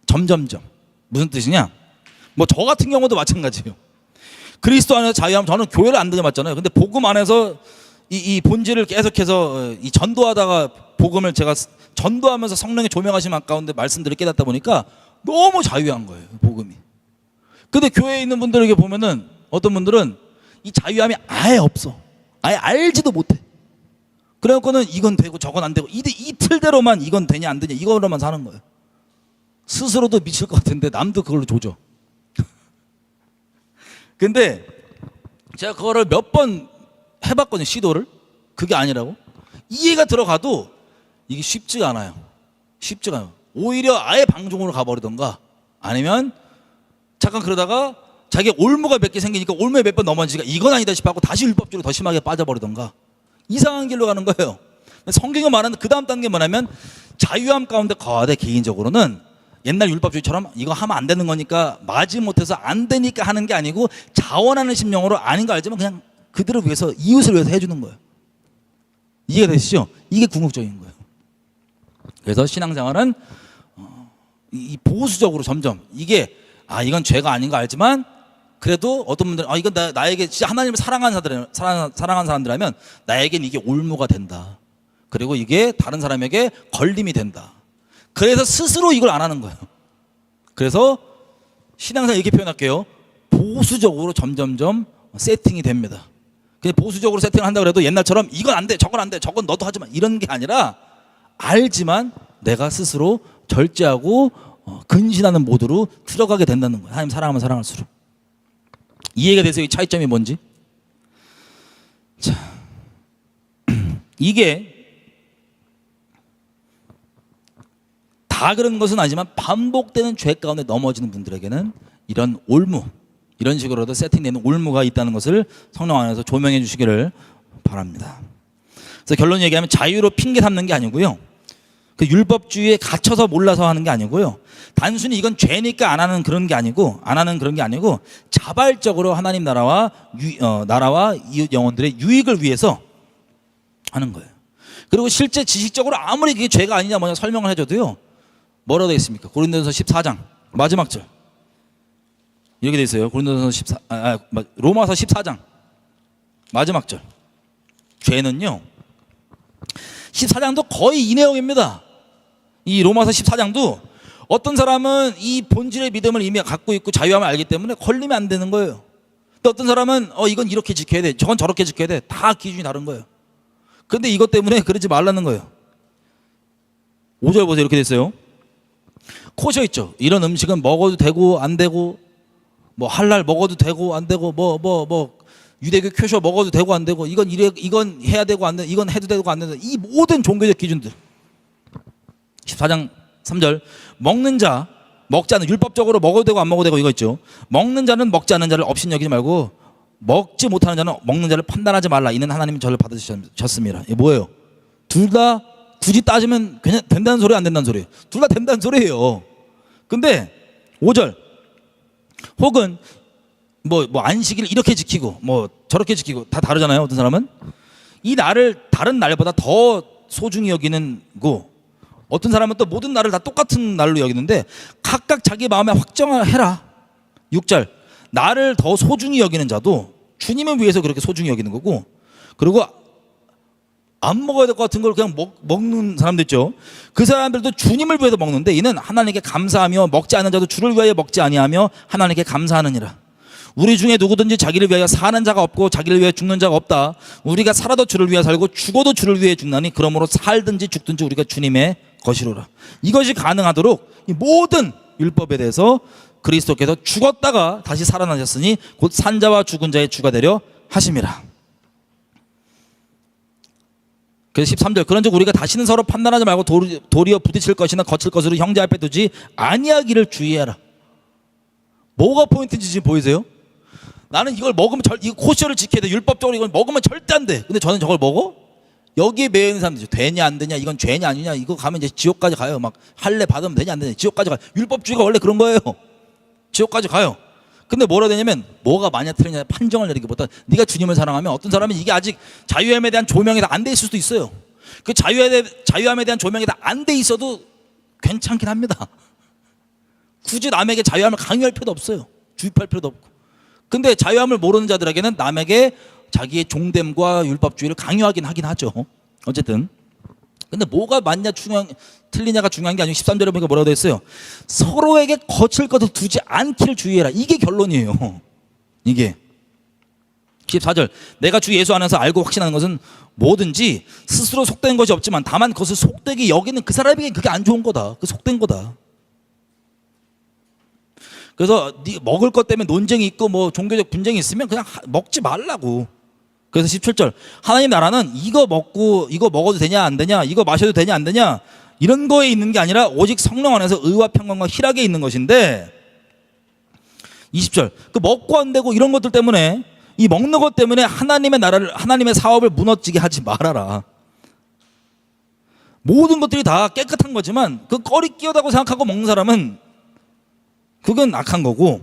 A: 점점점. 무슨 뜻이냐? 뭐 저 같은 경우도 마찬가지예요. 그리스도 안에서 자유하면, 저는 교회를 안 다녀봤잖아요. 근데 복음 안에서 이 본질을 계속해서 이 전도하다가 복음을 제가 전도하면서 성령의 조명하심 가운데 말씀들을 깨닫다 보니까 너무 자유한 거예요, 복음이. 근데 교회에 있는 분들에게 보면은 어떤 분들은 이 자유함이 아예 없어. 아예 알지도 못해. 그래갖고는 이건 되고 저건 안 되고 이틀대로만 이건 되냐 안 되냐 이거로만 사는 거예요. 스스로도 미칠 것 같은데 남도 그걸로 조져. 근데 제가 그거를 몇 번 해봤거든요, 시도를. 그게 아니라고. 이해가 들어가도 이게 쉽지가 않아요. 쉽지가 않아요. 오히려 아예 방종으로 가버리던가, 아니면 잠깐 그러다가 자기가 올무가 몇 개 생기니까 올무에 몇 번 넘어지니까 이건 아니다 싶어하고 다시 율법주의로 더 심하게 빠져버리던가, 이상한 길로 가는 거예요. 성경이 말하는 그 다음 단계 뭐냐면 자유함 가운데 거하되 개인적으로는 옛날 율법주의처럼 이거 하면 안 되는 거니까 마지못해서 안 되니까 하는 게 아니고 자원하는 심령으로 아닌 거 알지만 그냥 그들을 위해서, 이웃을 위해서 해주는 거예요. 이해가 되시죠? 이게 궁극적인 거예요. 그래서 신앙생활은 이 보수적으로 점점 이게 이건 죄가 아닌 거 알지만 그래도 어떤 분들은 이건 나에게 진짜 하나님을 사랑하는 사람들이라면 나에겐 이게 올무가 된다. 그리고 이게 다른 사람에게 걸림이 된다. 그래서 스스로 이걸 안 하는 거예요. 그래서 신앙생활 이렇게 표현할게요. 보수적으로 점점점 세팅이 됩니다. 그냥 보수적으로 세팅을 한다고 해도 옛날처럼 이건 안 돼, 저건 안 돼, 저건 너도 하지 마 이런 게 아니라 알지만 내가 스스로 절제하고 근신하는 모드로 들어가게 된다는 거예요. 하나님 사랑하면 사랑할수록. 이해가 돼서 이 차이점이 뭔지. 자, 이게 다 그런 것은 아니지만 반복되는 죄 가운데 넘어지는 분들에게는 이런 올무, 이런 식으로도 세팅되는 올무가 있다는 것을 성령 안에서 조명해 주시기를 바랍니다. 그래서 결론 얘기하면 자유로 핑계 삼는 게 아니고요, 그 율법주의에 갇혀서 몰라서 하는 게 아니고요, 단순히 이건 죄니까 안 하는 그런 게 아니고 자발적으로 하나님 나라와 이웃 영혼들의 유익을 위해서 하는 거예요. 그리고 실제 지식적으로 아무리 그게 죄가 아니냐 뭐냐 설명을 해줘도요, 뭐라고 되어 있습니까? 고린도전서 14장 마지막 절 이렇게 되어 있어요. 고린도전서 로마서 14장 마지막 절. 죄는요, 14장도 거의 이 내용입니다. 이 로마서 14장도 어떤 사람은 이 본질의 믿음을 이미 갖고 있고 자유함을 알기 때문에 걸리면 안 되는 거예요. 또 어떤 사람은 이건 이렇게 지켜야 돼, 저건 저렇게 지켜야 돼. 다 기준이 다른 거예요. 근데 이것 때문에 그러지 말라는 거예요. 5절 보세요. 이렇게 됐어요. 코셔 있죠. 이런 음식은 먹어도 되고 안 되고, 뭐 할랄 먹어도 되고 안 되고, 뭐 유대교 큐셔 먹어도 되고 안 되고, 이건 해야 되고 안 되고, 이건 해도 되고 안 되고, 이 모든 종교적 기준들. 14장 3절 먹는 자 먹지 않는, 율법적으로 먹어도 되고 안 먹어도 되고 이거 있죠. 먹는 자는 먹지 않는 자를 업신여기지 말고 먹지 못하는 자는 먹는 자를 판단하지 말라. 이는 하나님이 저를 받으셨습니다. 이게 뭐예요? 둘 다 굳이 따지면 그냥 된다는 소리 안 된다는 소리예요. 둘 다 된다는 소리예요. 근데 5절 혹은 뭐 안식일 이렇게 지키고 뭐 저렇게 지키고 다 다르잖아요. 어떤 사람은 이 날을 다른 날보다 더 소중히 여기는 거, 어떤 사람은 또 모든 날을 다 똑같은 날로 여기는데 각각 자기 마음에 확정을 해라. 6절 나를 더 소중히 여기는 자도 주님을 위해서 그렇게 소중히 여기는 거고, 그리고 안 먹어야 될 것 같은 걸 그냥 먹는 사람들 있죠. 그 사람들도 주님을 위해서 먹는데 이는 하나님께 감사하며 먹지 않는 자도 주를 위하여 먹지 아니하며 하나님께 감사하느니라. 우리 중에 누구든지 자기를 위하여 사는 자가 없고 자기를 위하여 죽는 자가 없다. 우리가 살아도 주를 위하여 살고 죽어도 주를 위하여 죽나니 그러므로 살든지 죽든지 우리가 주님의 것이로라. 이것이 가능하도록 이 모든 율법에 대해서 그리스도께서 죽었다가 다시 살아나셨으니 곧 산자와 죽은 자의 주가 되려 하심이라. 그래서 13절 그런즉 우리가 다시는 서로 판단하지 말고 도리어 부딪힐 것이나 거칠 것으로 형제 앞에 두지 아니하기를 주의하라. 뭐가 포인트인지 지금 보이세요? 나는 이걸 먹으면 이 코셔를 지켜야 돼. 율법적으로 이걸 먹으면 절대 안 돼. 근데 저는 저걸 먹어? 여기에 매여 있는 사람들이 되냐 안 되냐, 이건 죄냐 아니냐, 이거 가면 이제 지옥까지 가요. 막 할례 받으면 되냐 안 되냐, 지옥까지 가요. 율법주의가 원래 그런 거예요. 지옥까지 가요. 근데 뭐라 되냐면 뭐가 맞냐 틀리냐 판정을 내리기보다 네가 주님을 사랑하면, 어떤 사람은 이게 아직 자유함에 대한 조명이 다 안 돼 있을 수도 있어요. 그 자유함에 대한 조명이 다 안 돼 있어도 괜찮긴 합니다. 굳이 남에게 자유함을 강요할 필요도 없어요. 주입할 필요도 없고. 근데 자유함을 모르는 자들에게는 남에게 자기의 종됨과 율법주의를 강요하긴 하긴 하죠. 어쨌든 근데 뭐가 맞냐 틀리냐가 중요한 게 아니고 13절에 보니까 뭐라고 되어 있어요? 서로에게 거칠 것을 두지 않기를 주의해라. 이게 결론이에요. 이게 14절 내가 주 예수 안에서 알고 확신하는 것은 뭐든지 스스로 속된 것이 없지만 다만 그것을 속되게 여기는 그 사람에게 그게 안 좋은 거다. 그 속된 거다. 그래서 네 먹을 것 때문에 논쟁이 있고 뭐 종교적 분쟁이 있으면 그냥 먹지 말라고. 그래서 17절 하나님 나라는 이거 먹어도 되냐 안 되냐, 이거 마셔도 되냐 안 되냐 이런 거에 있는 게 아니라 오직 성령 안에서 의와 평강과 희락에 있는 것인데, 20절 그 먹고 안 되고 이런 것들 때문에, 이 먹는 것 때문에 하나님의 나라를, 하나님의 사업을 무너지게 하지 말아라. 모든 것들이 다 깨끗한 거지만 그 꺼리 끼어다고 생각하고 먹는 사람은 그건 악한 거고,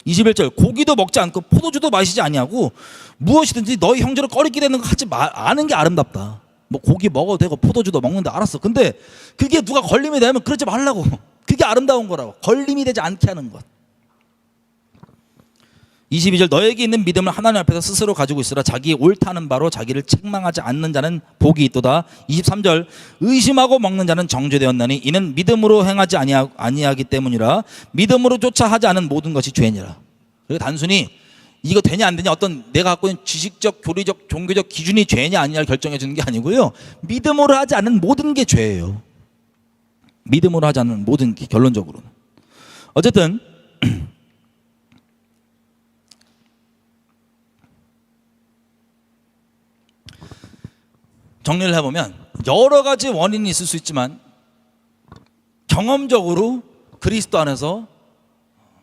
A: 21절 고기도 먹지 않고 포도주도 마시지 아니하고 무엇이든지 너희 형제로 꺼리게 되는 거 하지 않은 게 아름답다. 뭐 고기 먹어도 되고 포도주도 먹는데 알았어. 근데 그게 누가 걸림이 되면 그러지 말라고. 그게 아름다운 거라고. 걸림이 되지 않게 하는 것. 22절 너에게 있는 믿음을 하나님 앞에서 스스로 가지고 있으라. 자기의 옳다는 바로 자기를 책망하지 않는 자는 복이 있도다. 23절 의심하고 먹는 자는 정죄되었나니 이는 믿음으로 행하지 아니하기 때문이라. 믿음으로 쫓아 하지 않은 모든 것이 죄니라. 그리고 단순히 이거 되냐 안 되냐 어떤 내가 갖고 있는 지식적, 교리적, 종교적 기준이 죄냐 아니냐를 결정해 주는 게 아니고요, 믿음으로 하지 않는 모든 게 죄예요. 믿음으로 하지 않는 모든 게, 결론적으로는. 어쨌든 정리를 해보면 여러 가지 원인이 있을 수 있지만 경험적으로 그리스도 안에서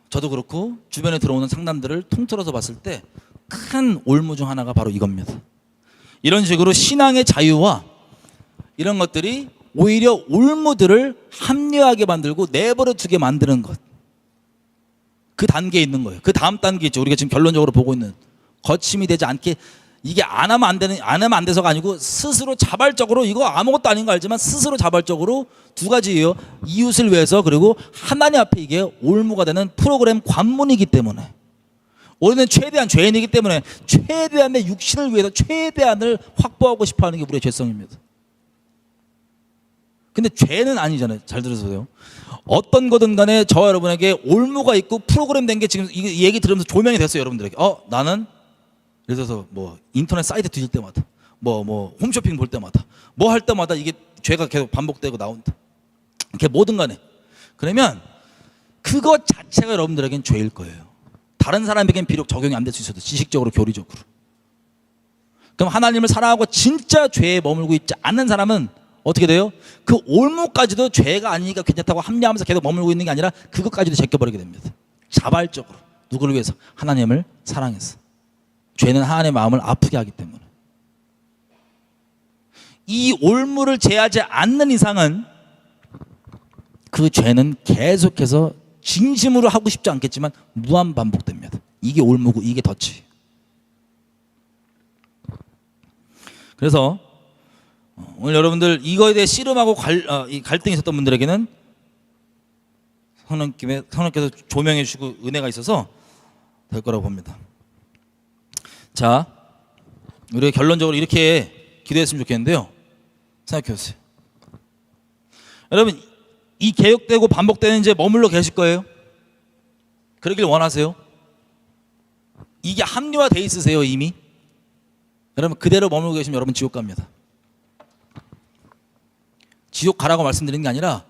A: 저도 그렇고 주변에 들어오는 상담들을 통틀어서 봤을 때 큰 올무 중 하나가 바로 이겁니다. 이런 식으로 신앙의 자유와 이런 것들이 오히려 올무들을 합리화하게 만들고 내버려 두게 만드는 것, 그 단계에 있는 거예요. 그 다음 단계 있죠. 우리가 지금 결론적으로 보고 있는 거침이 되지 않게, 이게 안 하면 안 돼서가 아니고 스스로 자발적으로, 이거 아무것도 아닌 거 알지만 스스로 자발적으로 두 가지예요. 이웃을 위해서, 그리고 하나님 앞에 이게 올무가 되는 프로그램 관문이기 때문에, 우리는 최대한 죄인이기 때문에 최대한의 육신을 위해서 최대한을 확보하고 싶어하는 게 우리의 죄성입니다. 근데 죄는 아니잖아요. 잘 들으세요. 어떤 거든 간에 저와 여러분에게 올무가 있고 프로그램 된 게 지금 이 얘기 들으면서 조명이 됐어요. 여러분들에게 나는 예를 들어서 뭐 인터넷 사이트 뒤질 때마다 홈쇼핑 볼 때마다 뭐 할 때마다 이게 죄가 계속 반복되고 나온다. 이렇게 뭐든 간에 그러면 그것 자체가 여러분들에겐 죄일 거예요. 다른 사람에겐 비록 적용이 안 될 수 있어도 지식적으로 교리적으로. 그럼 하나님을 사랑하고 진짜 죄에 머물고 있지 않는 사람은 어떻게 돼요? 그 올무까지도 죄가 아니니까 괜찮다고 합리하면서 계속 머물고 있는 게 아니라 그것까지도 제껴버리게 됩니다. 자발적으로 누구를 위해서? 하나님을 사랑해서. 죄는 하나님의 마음을 아프게 하기 때문에. 이 올무를 제하지 않는 이상은 그 죄는 계속해서 진심으로 하고 싶지 않겠지만 무한 반복됩니다. 이게 올무고 이게 덫이. 그래서 오늘 여러분들 이거에 대해 씨름하고 갈등이 있었던 분들에게는 성령께서 조명해 주시고 은혜가 있어서 될 거라고 봅니다. 자, 우리 결론적으로 이렇게 기도했으면 좋겠는데요. 생각해 보세요. 여러분, 이 계속되고 반복되는 죄에 머물러 계실 거예요? 그러길 원하세요? 이게 합리화돼 있으세요 이미? 여러분 그대로 머물고 계시면 여러분 지옥 갑니다. 지옥 가라고 말씀드리는 게 아니라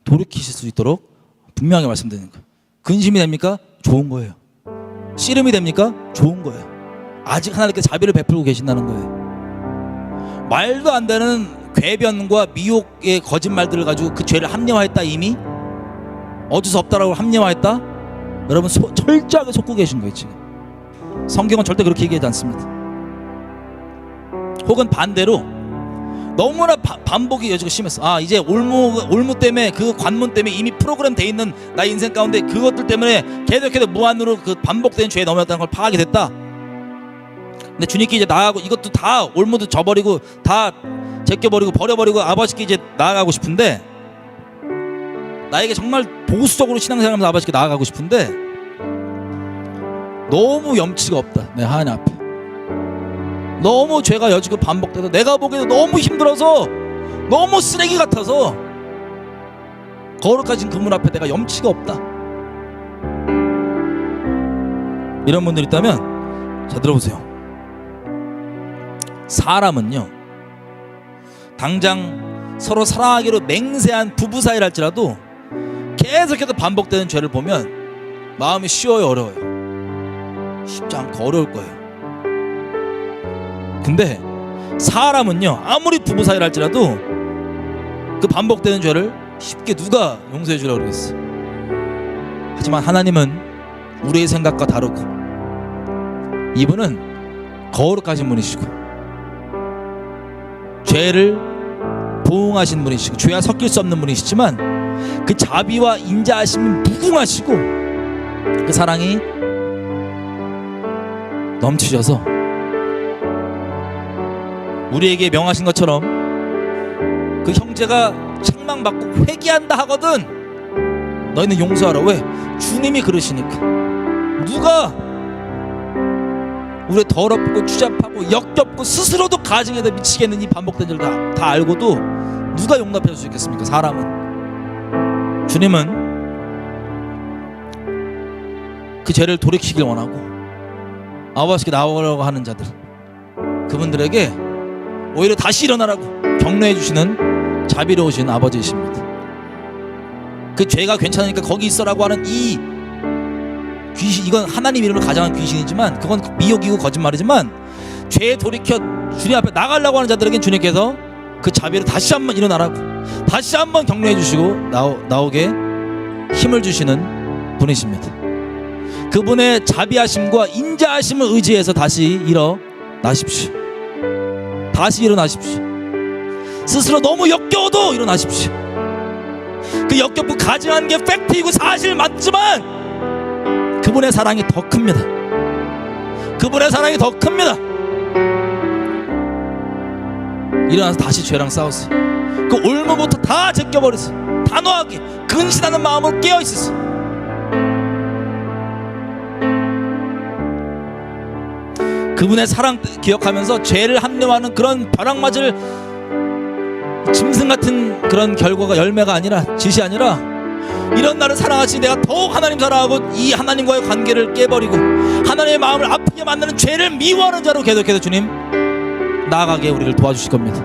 A: 돌이키실 수 있도록 분명하게 말씀드리는 거예요. 근심이 됩니까? 좋은 거예요. 씨름이 됩니까? 좋은 거예요. 아직 하나님께 자비를 베풀고 계신다는 거예요. 말도 안 되는 궤변과 미혹의 거짓말들을 가지고 그 죄를 합리화했다. 이미 어쩔 수 없다라고 합리화했다. 여러분 철저하게 속고 계신 거예요. 지금 성경은 절대 그렇게 얘기하지 않습니다. 혹은 반대로 너무나 반복이 여지가 심했어. 이제 올무 때문에 그 관문 때문에 이미 프로그램 돼 있는 나의 인생 가운데 그것들 때문에 계속해서 무한으로 그 반복된 죄에 넘어졌다는 걸 파악이 됐다. 근데 주님께 이제 나아가고 이것도 다 올무도 져버리고 다 제껴버리고 버려버리고 아버지께 이제 나아가고 싶은데, 나에게 정말 보수적으로 신앙생활하면서 아버지께 나아가고 싶은데 너무 염치가 없다. 내 하나님 앞에 너무 죄가 여지고 반복돼서 내가 보기에도 너무 힘들어서 너무 쓰레기 같아서 거룩하신 그분 앞에 내가 염치가 없다. 이런 분들 있다면 자 들어보세요. 사람은요 당장 서로 사랑하기로 맹세한 부부 사이랄지라도 계속해서 반복되는 죄를 보면 마음이 쉬워요 어려워요? 쉽지 않고 어려울 거예요. 근데 사람은요 아무리 부부 사이랄지라도 그 반복되는 죄를 쉽게 누가 용서해 주라고 그러겠어. 하지만 하나님은 우리의 생각과 다르고 이분은 거룩하신 분이시고 죄를 보응하신 분이시고 죄와 섞일 수 없는 분이시지만 그 자비와 인자하심이 무궁하시고 그 사랑이 넘치셔서 우리에게 명하신 것처럼 그 형제가 책망받고 회개한다 하거든 너희는 용서하라. 왜? 주님이 그러시니까. 누가 우리 더럽고 추잡하고 역겹고 스스로도 가증에다 미치겠는 이 반복된 일을 다 알고도 누가 용납해 줄 수 있겠습니까? 사람은. 주님은 그 죄를 돌이키길 원하고 아버지께 나오라고 하는 자들, 그분들에게 오히려 다시 일어나라고 격려해 주시는 자비로우신 아버지이십니다. 그 죄가 괜찮으니까 거기 있어라고 하는 이 귀신, 이건 하나님 이름을 가장한 귀신이지만 그건 미혹이고 거짓말이지만 죄에 돌이켜 주님 앞에 나가려고 하는 자들에겐 주님께서 그 자비를 다시 한번 일어나라고 다시 한번 격려해 주시고 나오게 힘을 주시는 분이십니다. 그분의 자비하심과 인자하심을 의지해서 다시 일어나십시오. 다시 일어나십시오. 스스로 너무 역겨워도 일어나십시오. 그 역겹고 가증한 게 팩트이고 사실 맞지만 그분의 사랑이 더 큽니다. 그분의 사랑이 더 큽니다. 일어나서 다시 죄랑 싸우세요. 그 올무부터 다 제껴버리세요. 단호하게 근신하는 마음으로 깨어있으세요. 그분의 사랑 기억하면서 죄를 합리화하는 그런 벼락맞을 짐승 같은 그런 결과가 열매가 아니라 짓이 아니라 이런 나를 사랑하시니 내가 더욱 하나님 사랑하고 이 하나님과의 관계를 깨버리고 하나님의 마음을 아프게 만드는 죄를 미워하는 자로 계속해서 주님 나아가게 우리를 도와주실 겁니다.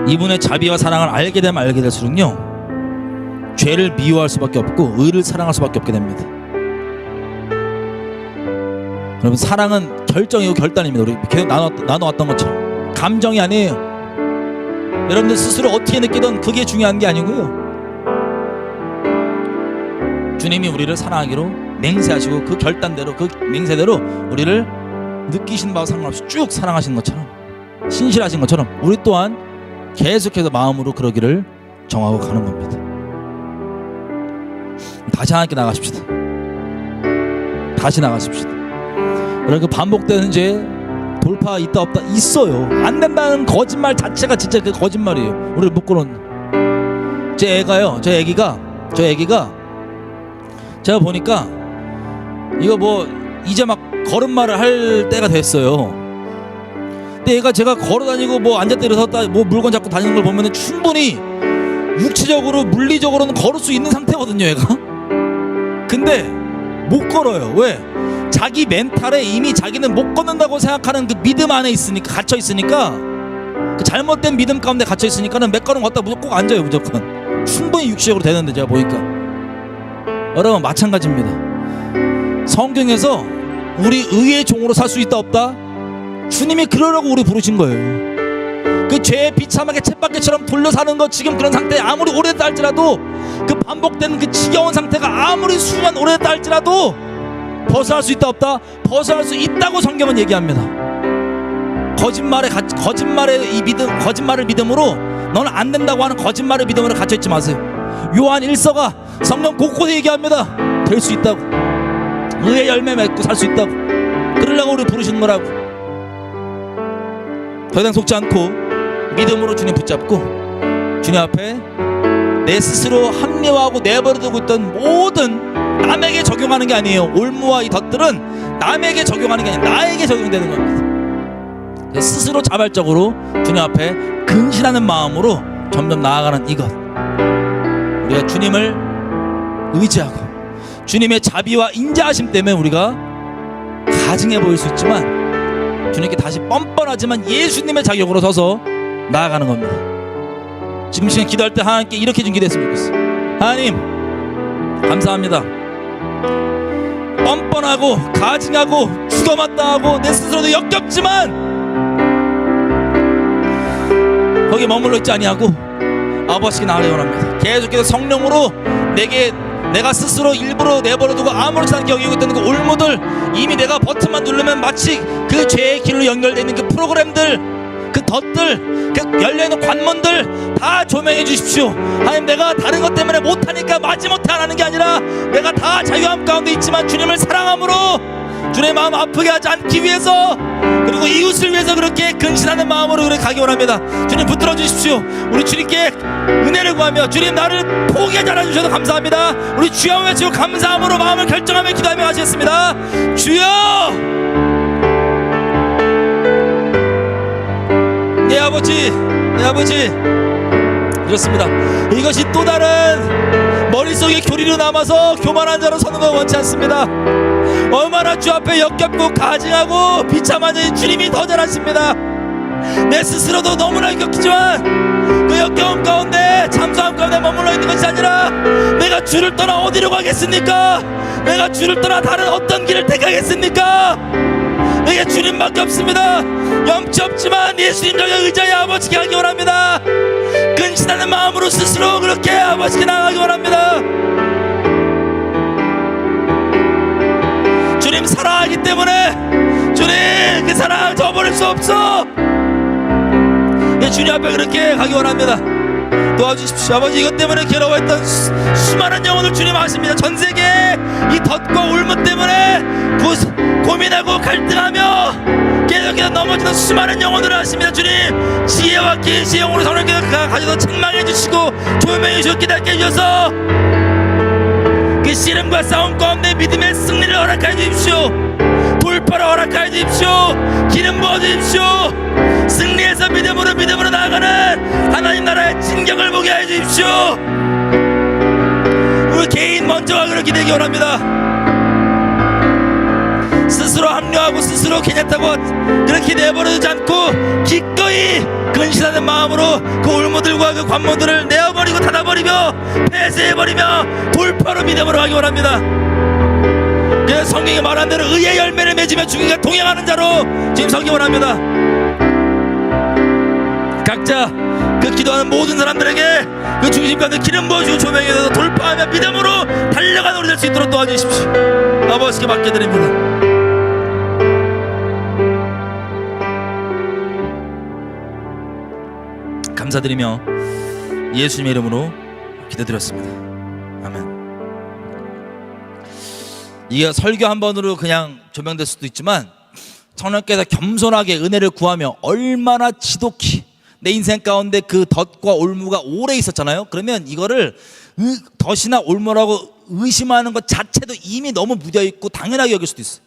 A: 이분의 자비와 사랑을 알게 되면 알게 될수록요 죄를 미워할 수밖에 없고 의를 사랑할 수밖에 없게 됩니다. 여러분, 사랑은 결정이고 결단입니다. 우리 계속 나눠왔던 것처럼 감정이 아니에요. 여러분들 스스로 어떻게 느끼든 그게 중요한 게 아니고요, 주님이 우리를 사랑하기로 맹세하시고 그 결단대로 그 맹세대로 우리를 느끼신 바와 상관없이 쭉 사랑하시는 것처럼, 신실하신 것처럼 우리 또한 계속해서 마음으로 그러기를 정하고 가는 겁니다. 다시 하나님께 나가십시다. 다시 나가십시다. 여러분, 그 반복되는 죄 돌파 있다 없다 있어요. 안 된다는 거짓말 자체가 진짜 그 거짓말이에요. 우리를 묶어놓는. 제 애기가 제가 보니까 이거 뭐 이제 막 걸음마를 할 때가 됐어요. 근데 얘가 제가 걸어다니고 뭐 앉았다 일어섰다 뭐 물건 잡고 다니는 걸 보면은 충분히 육체적으로 물리적으로는 걸을 수 있는 상태거든요, 얘가. 근데 못 걸어요. 왜? 자기 멘탈에 이미 자기는 못 걷는다고 생각하는 그 믿음 안에 있으니까, 갇혀 있으니까, 그 잘못된 믿음 가운데 갇혀 있으니까는 몇 걸음 걷다 무조건 꼭 앉아요. 무조건 충분히 육체적으로 되는데, 제가 보니까. 여러분, 마찬가지입니다. 성경에서 우리 의의 종으로 살 수 있다 없다, 주님이 그러라고 우리 부르신 거예요. 그 죄에 비참하게 쳇바퀴처럼 돌려 사는 것, 지금 그런 상태에 아무리 오래됐다 할지라도, 그 반복되는 그 지겨운 상태가 아무리 수년 오래됐다 할지라도 벗어날 수 있다 없다? 벗어날 수 있다고 성경은 얘기합니다. 거짓말의 이 믿음, 거짓말을 믿음으로, 너는 안 된다고 하는 거짓말의 믿음으로 갇혀있지 마세요. 요한 1서가 성경 곳곳에 얘기합니다. 될 수 있다고, 의의 열매 맺고 살 수 있다고, 그러려고 우리 부르시는 거라고. 더 이상 속지 않고 믿음으로 주님 붙잡고 주님 앞에 내 스스로 합리화하고 내버려두고 있던 모든, 남에게 적용하는 게 아니에요. 올무와 이 덫들은 남에게 적용하는 게 아니라 나에게 적용되는 겁니다. 스스로 자발적으로 주님 앞에 근신하는 마음으로 점점 나아가는 이것, 우리가 주님을 의지하고 주님의 자비와 인자하심 때문에 우리가 가증해 보일 수 있지만 주님께 다시 뻔뻔하지만 예수님의 자격으로 서서 나아가는 겁니다. 지금 시간 기도할 때 하나님께 이렇게 좀 기도했으면 좋겠어요. 하나님, 감사합니다. 뻔뻔하고 가증하고 죽어마땅하고 내 스스로도 역겹지만 거기에 머물러 있지 아니하고 아버지께 나아가기 원합니다. 계속해서 성령으로 내가 스스로 일부러 내버려두고 아무렇지 않게 여기고 있던 그 올무들, 이미 내가 버튼만 누르면 마치 그 죄의 길로 연결되어 있는 그 프로그램들, 그 덫들, 그 열려있는 관문들 다 조명해 주십시오. 하나님, 내가 다른 것 때문에 못하니까 마지못해 안 하는 게 아니라 내가 다 자유함 가운데 있지만 주님을 사랑함으로 주님의 마음 아프게 하지 않기 위해서, 그리고 이웃을 위해서 그렇게 근신하는 마음으로 그렇게 가기 원합니다. 주님, 붙들어 주십시오. 우리 주님께 은혜를 구하며, 주님 나를 포기하지 않아 주셔서 감사합니다. 우리 주여 외치고 감사함으로 마음을 결정하며 기도하며 하시겠습니다. 주여, 내 아버지, 내 아버지, 그렇습니다. 이것이 또 다른 머릿속에 교리로 남아서 교만한 자로 서는 걸 원치 않습니다. 얼마나 주 앞에 역겹고 가증하고 비참하니 주님이 더 잘하십니다. 내 스스로도 너무나 역겹지만 그 역겨움 가운데, 잠수함 가운데 머물러 있는 것이 아니라 내가 주를 떠나 어디로 가겠습니까? 내가 주를 떠나 다른 어떤 길을 택하겠습니까? 내게 주님밖에 없습니다. 염치 없지만 예수님 저녁 의자에 아버지께 하기 원합니다. 근신하는 마음으로 스스로 그렇게 아버지께 나가기 원합니다. 주님 사랑하기 때문에 주님 그 사랑 저버릴 수 없어. 주님 앞에 그렇게 가기 원합니다. 도와주십시오. 아버지, 이것 때문에 괴로워했던 수많은 영혼을 주님 아십니다. 전세계 이 덫과 울무 때문에 고민하고 갈등하며 계속해서 넘어지는 수많은 영혼을 아십니다. 주님, 지혜와 계시 영으로 성령께서 가져서 책망해 주시고 조명해 주시고 깨닫게 해주셔서 그 씨름과 싸움 가운데 믿음의 승리를 허락하여 주십시오. 돌파를 허락하여 주십시오. 기름 부어 주십시오. 승리해서 믿음으로 나아가는 하나님 나라의 진격을 보게 하여 주십시오. 우리 개인 먼저가 그렇게 되기 원합니다. 스스로 합류하고 스스로 괜찮다고 그렇게 내버려두지 않고 기꺼이 근신하는 마음으로 그 올무들과 그 관문들을 내어버리고 닫아버리며 폐쇄해버리며 돌파로 믿음으로 하기 원합니다. 그래서 성경이 말한 대로 의의 열매를 맺으며 주님과 동행하는 자로 지금 서기 원합니다. 각자 그 기도하는 모든 사람들에게 그 중심 가운데 기름 부어주고 조명에 대해서 돌파하며 믿음으로 달려가는 우리 될 수 있도록 도와주십시오. 아버지께 맡겨드립니다. 감사드리며 예수님의 이름으로 기도드렸습니다. 아멘. 이게 설교 한 번으로 그냥 조명될 수도 있지만 청년께서 겸손하게 은혜를 구하며 얼마나 지독히 내 인생 가운데 그 덫과 올무가 오래 있었잖아요. 그러면 이거를 덫이나 올무라고 의심하는 것 자체도 이미 너무 묻어있고 당연하게 여길 수도 있어요.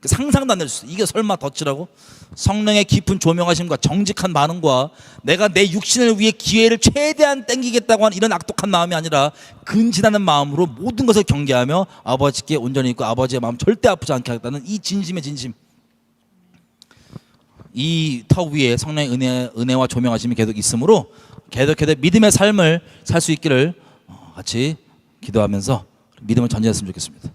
A: 상상도 안 될 수 있어요. 이게 설마 덫이라고? 성령의 깊은 조명하심과 정직한 반응과 내가 내 육신을 위해 기회를 최대한 땡기겠다고 하는 이런 악독한 마음이 아니라 근신하는 마음으로 모든 것을 경계하며 아버지께 온전히 있고 아버지의 마음 절대 아프지 않게 하겠다는 이 진심의 진심, 이 턱 위에 성령의 은혜와 조명하심이 계속 있으므로 계속해서 믿음의 삶을 살 수 있기를 같이 기도하면서 믿음을 전진했으면 좋겠습니다.